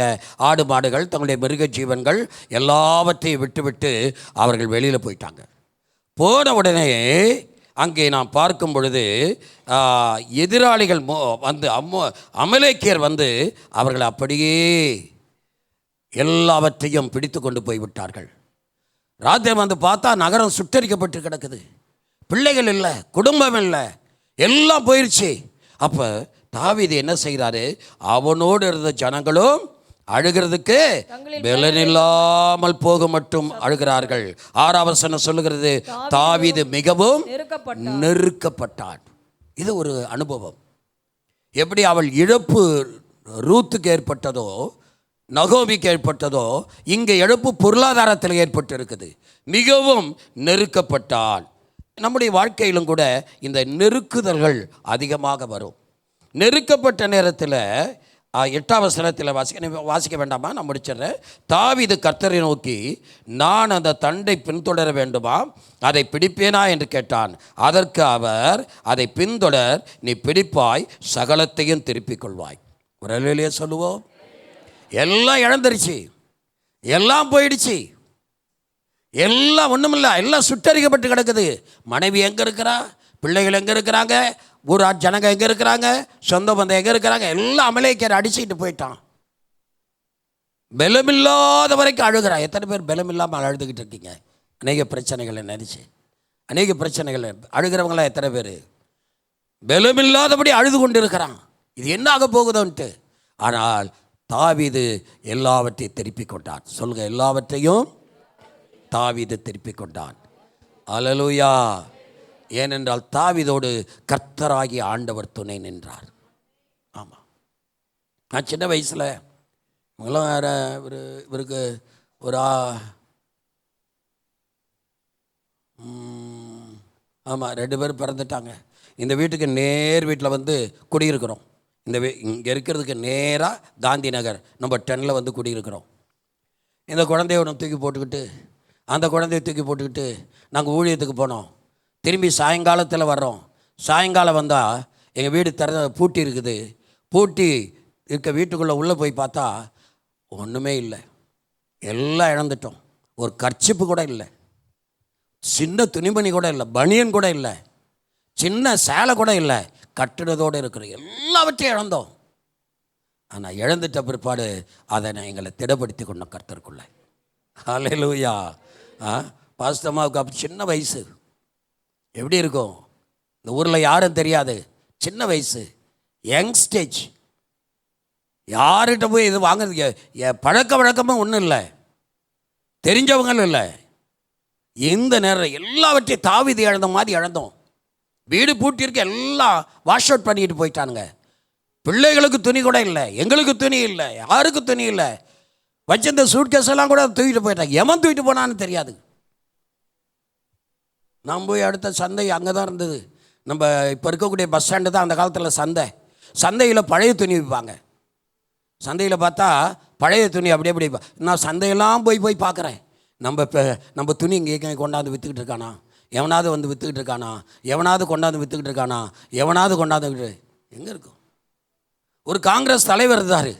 S3: ஆடு மாடுகள், தன்னுடைய மிருக ஜீவன்கள் எல்லாவற்றையும் விட்டு அவர்கள் வெளியில் போயிட்டாங்க. போன உடனே அங்கே நாம் பார்க்கும் பொழுது எதிராளிகள் வந்து அமலேக்கியர் வந்து அவர்களை அப்படியே எல்லாவற்றையும் பிடித்து கொண்டு போய்விட்டார்கள். ராத்திரி வந்து பார்த்தா நகரம் சுட்டரிக்கப்பட்டு கிடக்குது. பிள்ளைகள் இல்லை, குடும்பம் இல்லை, எல்லாம் போயிடுச்சு. அப்போ தாவீது என்ன செய்கிறாரு? அவனோடு இருந்த ஜனங்களும் அழுகிறதுக்கு பலனில்லாமல் போக மட்டும் அழுகிறார்கள். 6ஆம் வசனம் சொல்லுகிறது, தாவீது மிகவும் நெருக்கப்பட்டான். இது ஒரு அனுபவம். எப்படி அவள் இழப்பு ரூத்துக்கு ஏற்பட்டதோ, நகோமிக்கு ஏற்பட்டதோ, இங்கே இழப்பு பொருளாதாரத்தில் ஏற்பட்டு இருக்குது. மிகவும் நெருக்கப்பட்டான். நம்முடைய வாழ்க்கையிலும் கூட இந்த நெருக்குதல்கள் அதிகமாக வரும். நெருக்கப்பட்ட நேரத்தில் 8ஆம் வசனத்தில் வாசிக்க வேண்டாமா? நான் முடிச்சிடுறேன். தாவீது கர்த்தரை நோக்கி, நான் அந்த தண்டை பின்தொடர வேண்டுமா, அதை பிடிப்பேனா என்று கேட்டான். அதற்கு அவர், அதை பின்தொடர், நீ பிடிப்பாய், சகலத்தையும் திருப்பிக் கொள்வாய். ஒரு அலையிலேயே சொல்லுவோம். எல்லாம் இழந்துருச்சு, எல்லாம் போயிடுச்சு, எல்லாம் ஒன்றுமில்லை, எல்லாம் சுட்டரிக்கப்பட்டு கிடக்குது. மனைவி எங்கே இருக்கிறா, பிள்ளைகள் எங்கே இருக்கிறாங்க, ஊர் ஜனங்க எங்கே இருக்கிறாங்க, சொந்த பந்தம் எங்கே இருக்கிறாங்க, எல்லாம் அமலேக்கியர் அடிச்சுக்கிட்டு போயிட்டான். பலமில்லாத வரைக்கும் அழுகிறான். எத்தனை பேர் பலம் இல்லாமல் அழுதுகிட்டு இருக்கீங்க? அநேக பிரச்சனைகளை நினைச்சு, அநேக பிரச்சனைகள் அழுகிறவங்களாம் எத்தனை பேர் பலமில்லாதபடி அழுது கொண்டு இருக்கிறான். இது என்ன ஆக போகுதோன்ட்டு. ஆனால் தாவீது எல்லாவற்றையும் திருப்பி கொண்டான். சொல்லுங்க, எல்லாவற்றையும் தாவீது திருப்பி கொண்டான். அல்லேலூயா. ஏனென்றால் தாவீதோடு கர்த்தராகிய ஆண்டவர் துணை நின்றார். ஆமாம். நான் சின்ன வயசில் இவங்களாம் இவருக்கு ஒரு ஆமாம் 2 பேர் பிறந்துட்டாங்க. இந்த வீட்டுக்கு நேர் வீட்டில் வந்து குடியிருக்கிறோம். இங்கே இருக்கிறதுக்கு நேராக காந்தி நகர் நம்பர் 10 வந்து குடியிருக்கிறோம். இந்த குழந்தைய ஒன்று தூக்கி போட்டுக்கிட்டு, அந்த குழந்தைய தூக்கி போட்டுக்கிட்டு நாங்கள் ஊழியத்துக்கு போனோம். திரும்பி சாயங்காலத்தில் வர்றோம். சாயங்காலம் வந்தால் எங்கள் வீடு பூட்டி இருக்குது. பூட்டி இருக்க வீட்டுக்குள்ளே உள்ளே போய் பார்த்தா ஒன்றுமே இல்லை, எல்லாம் இழந்துட்டோம். ஒரு கர்ச்சிப்பு கூட இல்லை, சின்ன துணிமணி கூட இல்லை, பனியன் கூட இல்லை, சின்ன சேலை கூட இல்லை, கட்டிடத்தோடு இருக்கிற எல்லாவற்றையும் இழந்தோம். ஆனால் இழந்துட்ட பிற்பாடு அதை எங்களை திடப்படுத்தி கொண்டோம் கர்த்தருக்குள்ளே. அல்லேலூயா. பாஸ்டம்மாவுக்கு அப்போ சின்ன வயசு. எப்படி இருக்கும்? இந்த ஊரில் யாரும் தெரியாது, சின்ன வயசு, யங் ஸ்டேஜ். யார்கிட்ட போய் இது வாங்குறதுக்கு பழக்க வழக்கமும் ஒன்றும் இல்லை, தெரிஞ்சவங்களும் இல்லை. இந்த நேரம் எல்லாவற்றையும் தாவீது இழந்த மாதிரி இழந்தோம். வீடு பூட்டியிருக்க எல்லாம் வாஷ் அவுட் பண்ணிட்டு போயிட்டானுங்க. பிள்ளைகளுக்கு துணி கூட இல்லை, எங்களுக்கு துணி இல்லை, யாருக்கும் துணி இல்லை. வச்சிருந்த சூட்கேஸ் எல்லாம் கூட தூக்கிட்டு போயிட்டாங்க. எவன் தூக்கிட்டு போனான்னு தெரியாது. நான் போய் அடுத்த சந்தை அங்கே தான் இருந்தது. நம்ம இப்போ இருக்கக்கூடிய பஸ் ஸ்டாண்டு தான் அந்த காலத்தில் சந்தை. சந்தையில் பழைய துணி விற்பாங்க. சந்தையில் பார்த்தா பழைய துணி அப்படியே நான் சந்தையெல்லாம் போய் பார்க்குறேன். நம்ம துணி இங்கே கொண்டாந்து விற்றுக்கிட்டு இருக்கானா, எவனாவது வந்து விற்றுக்கிட்டு இருக்கானா, எவனாவது கொண்டாந்து விற்றுக்கிட்டு இருக்கானா, எவனாவது கொண்டாந்து எங்கே இருக்கும்? ஒரு காங்கிரஸ் தலைவர் இருந்தார்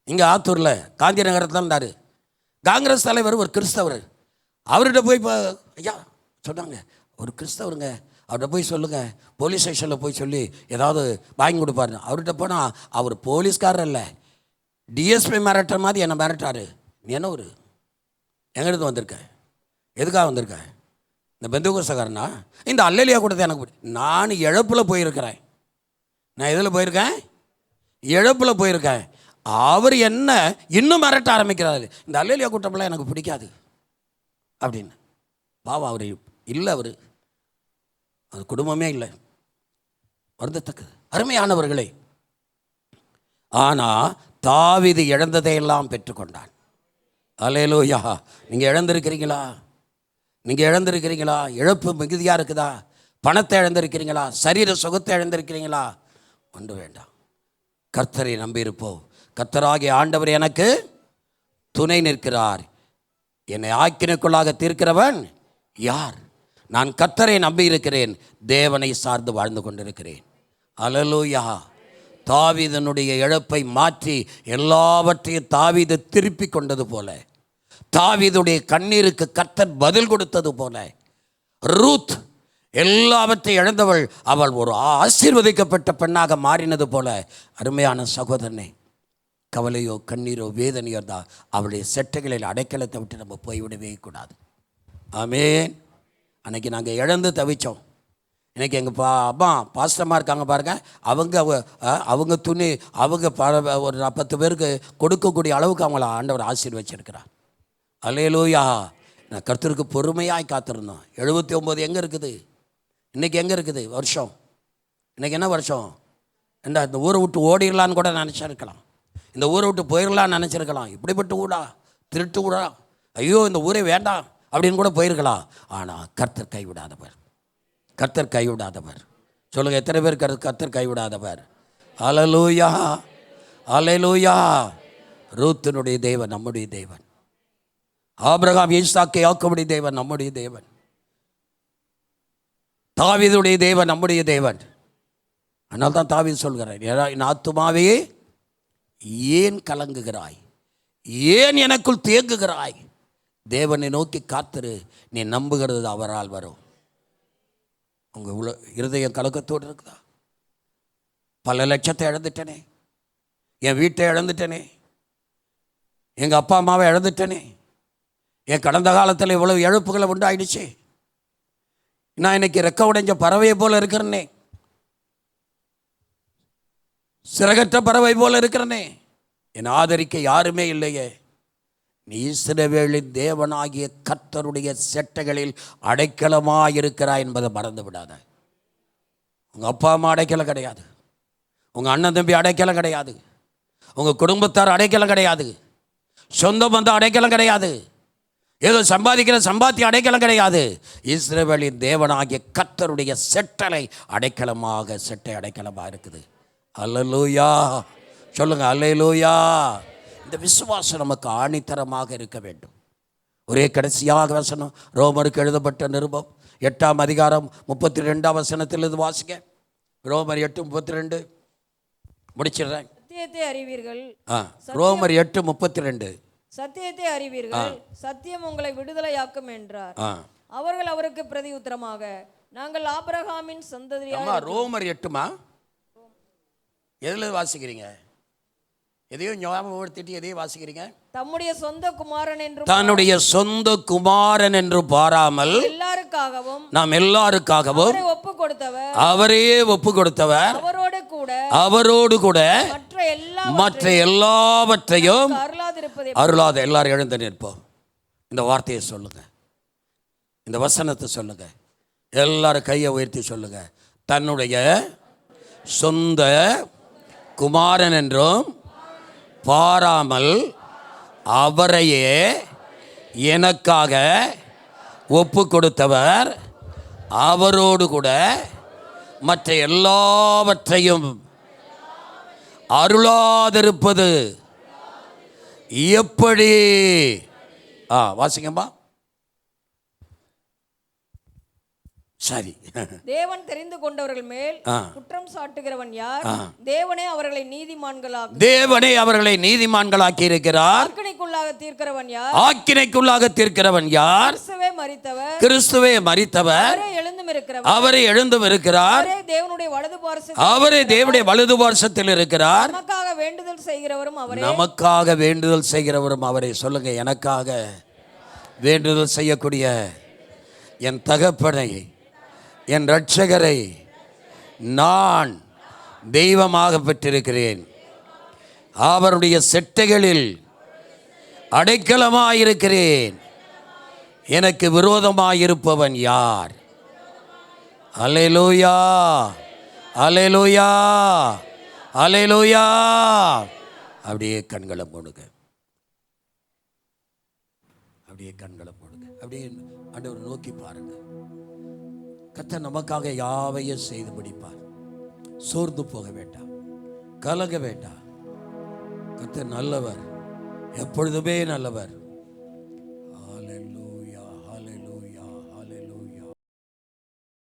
S3: இங்கே ஆத்தூரில் காந்தி நகரத்தில் இருந்தார். காங்கிரஸ் தலைவர் ஒரு கிறிஸ்தவர். அவர்கிட்ட போய் இப்போ ஐயா சொன்னாங்க, ஒரு கிறிஸ்தவருங்க, அவர்கிட்ட போய் சொல்லுங்கள், போலீஸ் ஸ்டேஷனில் போய் சொல்லி ஏதாவது வாங்கி கொடுப்பாரு. அவர்கிட்ட போனால் அவர் போலீஸ்காரர் இல்லை, டிஎஸ்பி மிரட்டுற மாதிரி என்னை மிரட்டாரு. நீ என்ன ஒரு எங்கிட்ட வந்திருக்க, எதுக்காக வந்திருக்க? இந்த பெந்தகோஸ்தக்காரனா? இந்த அல்லேலியா கூட்டத்தை எனக்கு நான் இழப்பில் போயிருக்கிறேன். நான் எதில் போயிருக்கேன்? இழப்பில் போயிருக்கேன். அவர் என்ன இன்னும் மிரட்ட ஆரம்பிக்கிறாரு, இந்த அல்லேலியா கூட்டம்லாம் எனக்கு பிடிக்காது அப்படின்னு. பாவம், அவர் இல்லை, அவர் அது குடும்பமே இல்லை. வருந்தத்தக்கது அருமையானவர்களே. ஆனால் தாவீது இழந்ததையெல்லாம் பெற்றுக்கொண்டான். அல்லேலூயா. நீங்கள் இழந்திருக்கிறீங்களா? நீங்கள் இழந்திருக்கிறீங்களா? இழப்பு மிகுதியாக இருக்குதா? பணத்தை இழந்திருக்கிறீங்களா? சரீர சுகத்தை இழந்திருக்கிறீங்களா? ஒன்று வேண்டாம், கர்த்தரை நம்பியிருப்போம். கர்த்தராகிய ஆண்டவர் எனக்கு துணை நிற்கிறார். என்னை ஆக்கினைக்குள்ளாக தீர்க்கிறவன் யார்? நான் கர்த்தரை நம்பியிருக்கிறேன், தேவனை சார்ந்து வாழ்ந்து கொண்டிருக்கிறேன். அல்லேலூயா. தாவீதனுடைய இழப்பை மாற்றி எல்லாவற்றையும் தாவீது திருப்பி கொண்டது போல, தாவீதுடைய கண்ணீருக்கு கர்த்தர் பதில் கொடுத்தது போல, ரூத் எல்லாவற்றையும் இழந்தவள் அவள் ஒரு ஆசீர்வதிக்கப்பட்ட பெண்ணாக மாறினது போல, அருமையான சகோதரனே, கவலையோ கண்ணீரோ வேதனையோ தான் அவளுடைய செட்டைகளில் அடைக்கலத்தை விட்டு நம்ம போய்விடவே கூடாது. ஆமேன். அன்றைக்கி நாங்கள் இழந்து தவிச்சோம். இன்றைக்கி எங்கள் அம்மா பாஸ்டமாக இருக்காங்க பாருங்கள், அவங்க துணி அவங்க ஒரு 10 பேருக்கு கொடுக்கக்கூடிய அளவுக்கு அவங்கள ஆண்டவர் ஆசீர்வச்சிருக்கிறார். அல்லேலூயா. நான் கர்த்தருக்கு பொறுமையாய் காத்திருந்தோம். 79 எங்கே இருக்குது? இன்றைக்கி எங்கே இருக்குது வருஷம்? இன்றைக்கி என்ன வருஷம்? இந்த ஊரை விட்டு ஓடிடலான்னு கூட நினச்சிருக்கலாம், இந்த ஊரை விட்டு போயிடலான்னு நினச்சிருக்கலாம். இப்படிப்பட்ட ஊடா, திருட்டு ஊடா, ஐயோ இந்த ஊரே வேண்டாம் அப்படின்னு கூட போயிருக்கலாம். ஆனால் கர்த்தர் கைவிடாதவர், கர்த்தர் கைவிடாதவர். சொல்லுங்கள், எத்தனை பேர் கர்த்தர் கைவிடாதவர்? அல்லேலூயா, அல்லேலூயா. ரூத்தினுடைய தேவன் நம்முடைய தேவன், ஆபிரகாம் ஈசாக்கை யாக்கோபுடைய தேவன் நம்முடைய தேவன், தாவீதுடைய தேவன் நம்முடைய தேவன். அதனால தான் தாவீது சொல்கிறார், என் ஆத்துமாவே ஏன் கலங்குகிறாய், ஏன் எனக்குள் தேங்குகிறாய்? தேவனை நோக்கி காத்திரு, நீ நம்புகிறது அவரால் வரும். உங்கள் இருதயம் கலக்கத்தோடு இருக்குதா? பல லட்சத்தை இழந்துட்டனே, என் வீட்டை இழந்துட்டனே, எங்கள் அப்பா அம்மாவை இழந்துட்டனே, என் கடந்த காலத்தில் இவ்வளவு இழப்புகளை உண்டாயிடுச்சு, நான் இன்னைக்கு ரெக்க உடைஞ்ச பறவையை போல இருக்கிறேனே, சிறகற்ற பறவை போல இருக்கிறனே, என் ஆதரிக்க யாருமே இல்லையே. நீ இஸ்ரவேலின் தேவனாகிய கர்த்தருடைய செட்டைகளில் அடைக்கலமாயிருக்கிறாய் என்பதை மறந்து விடாத. உங்கள் அப்பா அம்மா அடைக்கலம் கிடையாது, உங்கள் அண்ணன் தம்பி அடைக்கலம் கிடையாது, உங்கள் குடும்பத்தார் அடைக்கலம் கிடையாது, சொந்த பந்தம் அடைக்கலம் கிடையாது, ஏதோ சம்பாதிக்கிற சம்பாத்திய அடைக்கலம் கிடையாது. இஸ்ரவேலின் தேவனாகிய கர்த்தருடைய செட்டலை அடைக்கலமாக, செட்டை அடைக்கலமாக இருக்குது. அல்லேலூயா. சொல்லுங்கள், அல்லேலூயா. இந்த விசுவாசம் நமக்கு ஆணித்தரமாக இருக்க வேண்டும். ஒரே கடைசியாக வசனம், ரோமருக்கு எழுதப்பட்ட நிருபம் 8ஆம் அதிகாரம் 32ஆம் வசனத்திலிருந்து வாசிங்க. ரோமர் 8:32 முடிச்சிடுறேன்.
S2: சத்தியத்தை அறிவீர்கள்.
S3: ரோமர் 8:32.
S2: சத்தியத்தை அறிவீர்கள், சத்தியம் உங்களை விடுதலையாக்கும் என்றார். அவர்கள் அவருக்கு பிரதி உத்தரமாக, நாங்கள் ஆபிரகாமின் சந்ததியார்.
S3: ரோமர் 8மா எதில் வாசிக்கிறீங்க? எதையும் ஞாபகப்படுத்திட்டு எதையும் வாசிக்கிறீங்க?
S2: தம்முடைய சொந்த குமாரன் என்று,
S3: தன்னுடைய சொந்த குமாரன் என்று பாராமல்
S2: எல்லாருக்காகவும்,
S3: நாம் எல்லாருக்காகவும்
S2: ஒப்பு கொடுத்தவர்,
S3: அவரையே ஒப்பு கொடுத்தவர், அவரோடு கூட மற்ற எல்லாவற்றையும் அருளாத. எல்லாரும் எழுந்து நிற்போம். இந்த வார்த்தையை சொல்லுங்க, இந்த வசனத்தை சொல்லுங்க, எல்லாரும் கையை உயர்த்தி சொல்லுங்க. தன்னுடைய சொந்த குமாரன் என்றும் பாராமல் அவரையே எனக்காக ஒப்பு கொடுத்தவர், அவரோடு கூட மற்ற எல்லாவற்றையும் அருளாதிருப்பது எப்படி? வாசிங்கம்மா. சரி.
S2: தேவன் தெரிந்து கொண்டவர்கள் மேல்
S3: ஆ.
S2: குற்றம் சாட்டுகிறவன் யார்? தேவனே அவர்களை நீதிமான்களாக
S3: தேவனே அவர்களை நீதிமான்களாக்கி இருக்கிறார்.
S2: ஆக்கினைக்குள்ளாக தீர்க்கிறவன் யார்?
S3: ஆக்கினைக்குள்ளாக தீர்க்கிறவன் யார்?
S2: கிறிஸ்துவே மரித்தவர்,
S3: கிறிஸ்துவே மரித்தவர்,
S2: அவரே எழுந்தும் இருக்கிறவர்,
S3: அவரை எழுந்தும் இருக்கிறார்,
S2: அவரே தேவனுடைய வலது பார்சத்தில்
S3: அவரே தேவனுடைய வலது பார்சத்தில் இருக்கிறார்,
S2: நமக்காக வேண்டுதல் செய்கிறவரும் அவரே.
S3: நமக்காக வேண்டுதல் செய்கிறவரும் அவரை. சொல்லுங்க, எனக்காக வேண்டுதல் செய்யக்கூடிய என் தகப்பனை, என் இரட்சகரை நான் தெய்வமாக பெற்றிருக்கிறேன். அவருடைய செட்டைகளில் அடைக்கலமாயிருக்கிறேன். எனக்கு விரோதமாயிருப்பவன் யார்? அல்லேலூயா, அல்லேலூயா, அல்லேலூயா. அப்படியே கண்களை மூடுங்க, அப்படியே கண்களை மூடுங்க, அப்படியே ஆண்டவர் நோக்கி பாருங்க. கர்த்தர் நமக்காக யாவையும் செய்து முடிப்பார். சோர்ந்து போக வேண்டாம், கலங்க வேண்டாம். கர்த்தர் நல்லவர், எப்பொழுதுமே நல்லவர். ஹல்லேலூயா.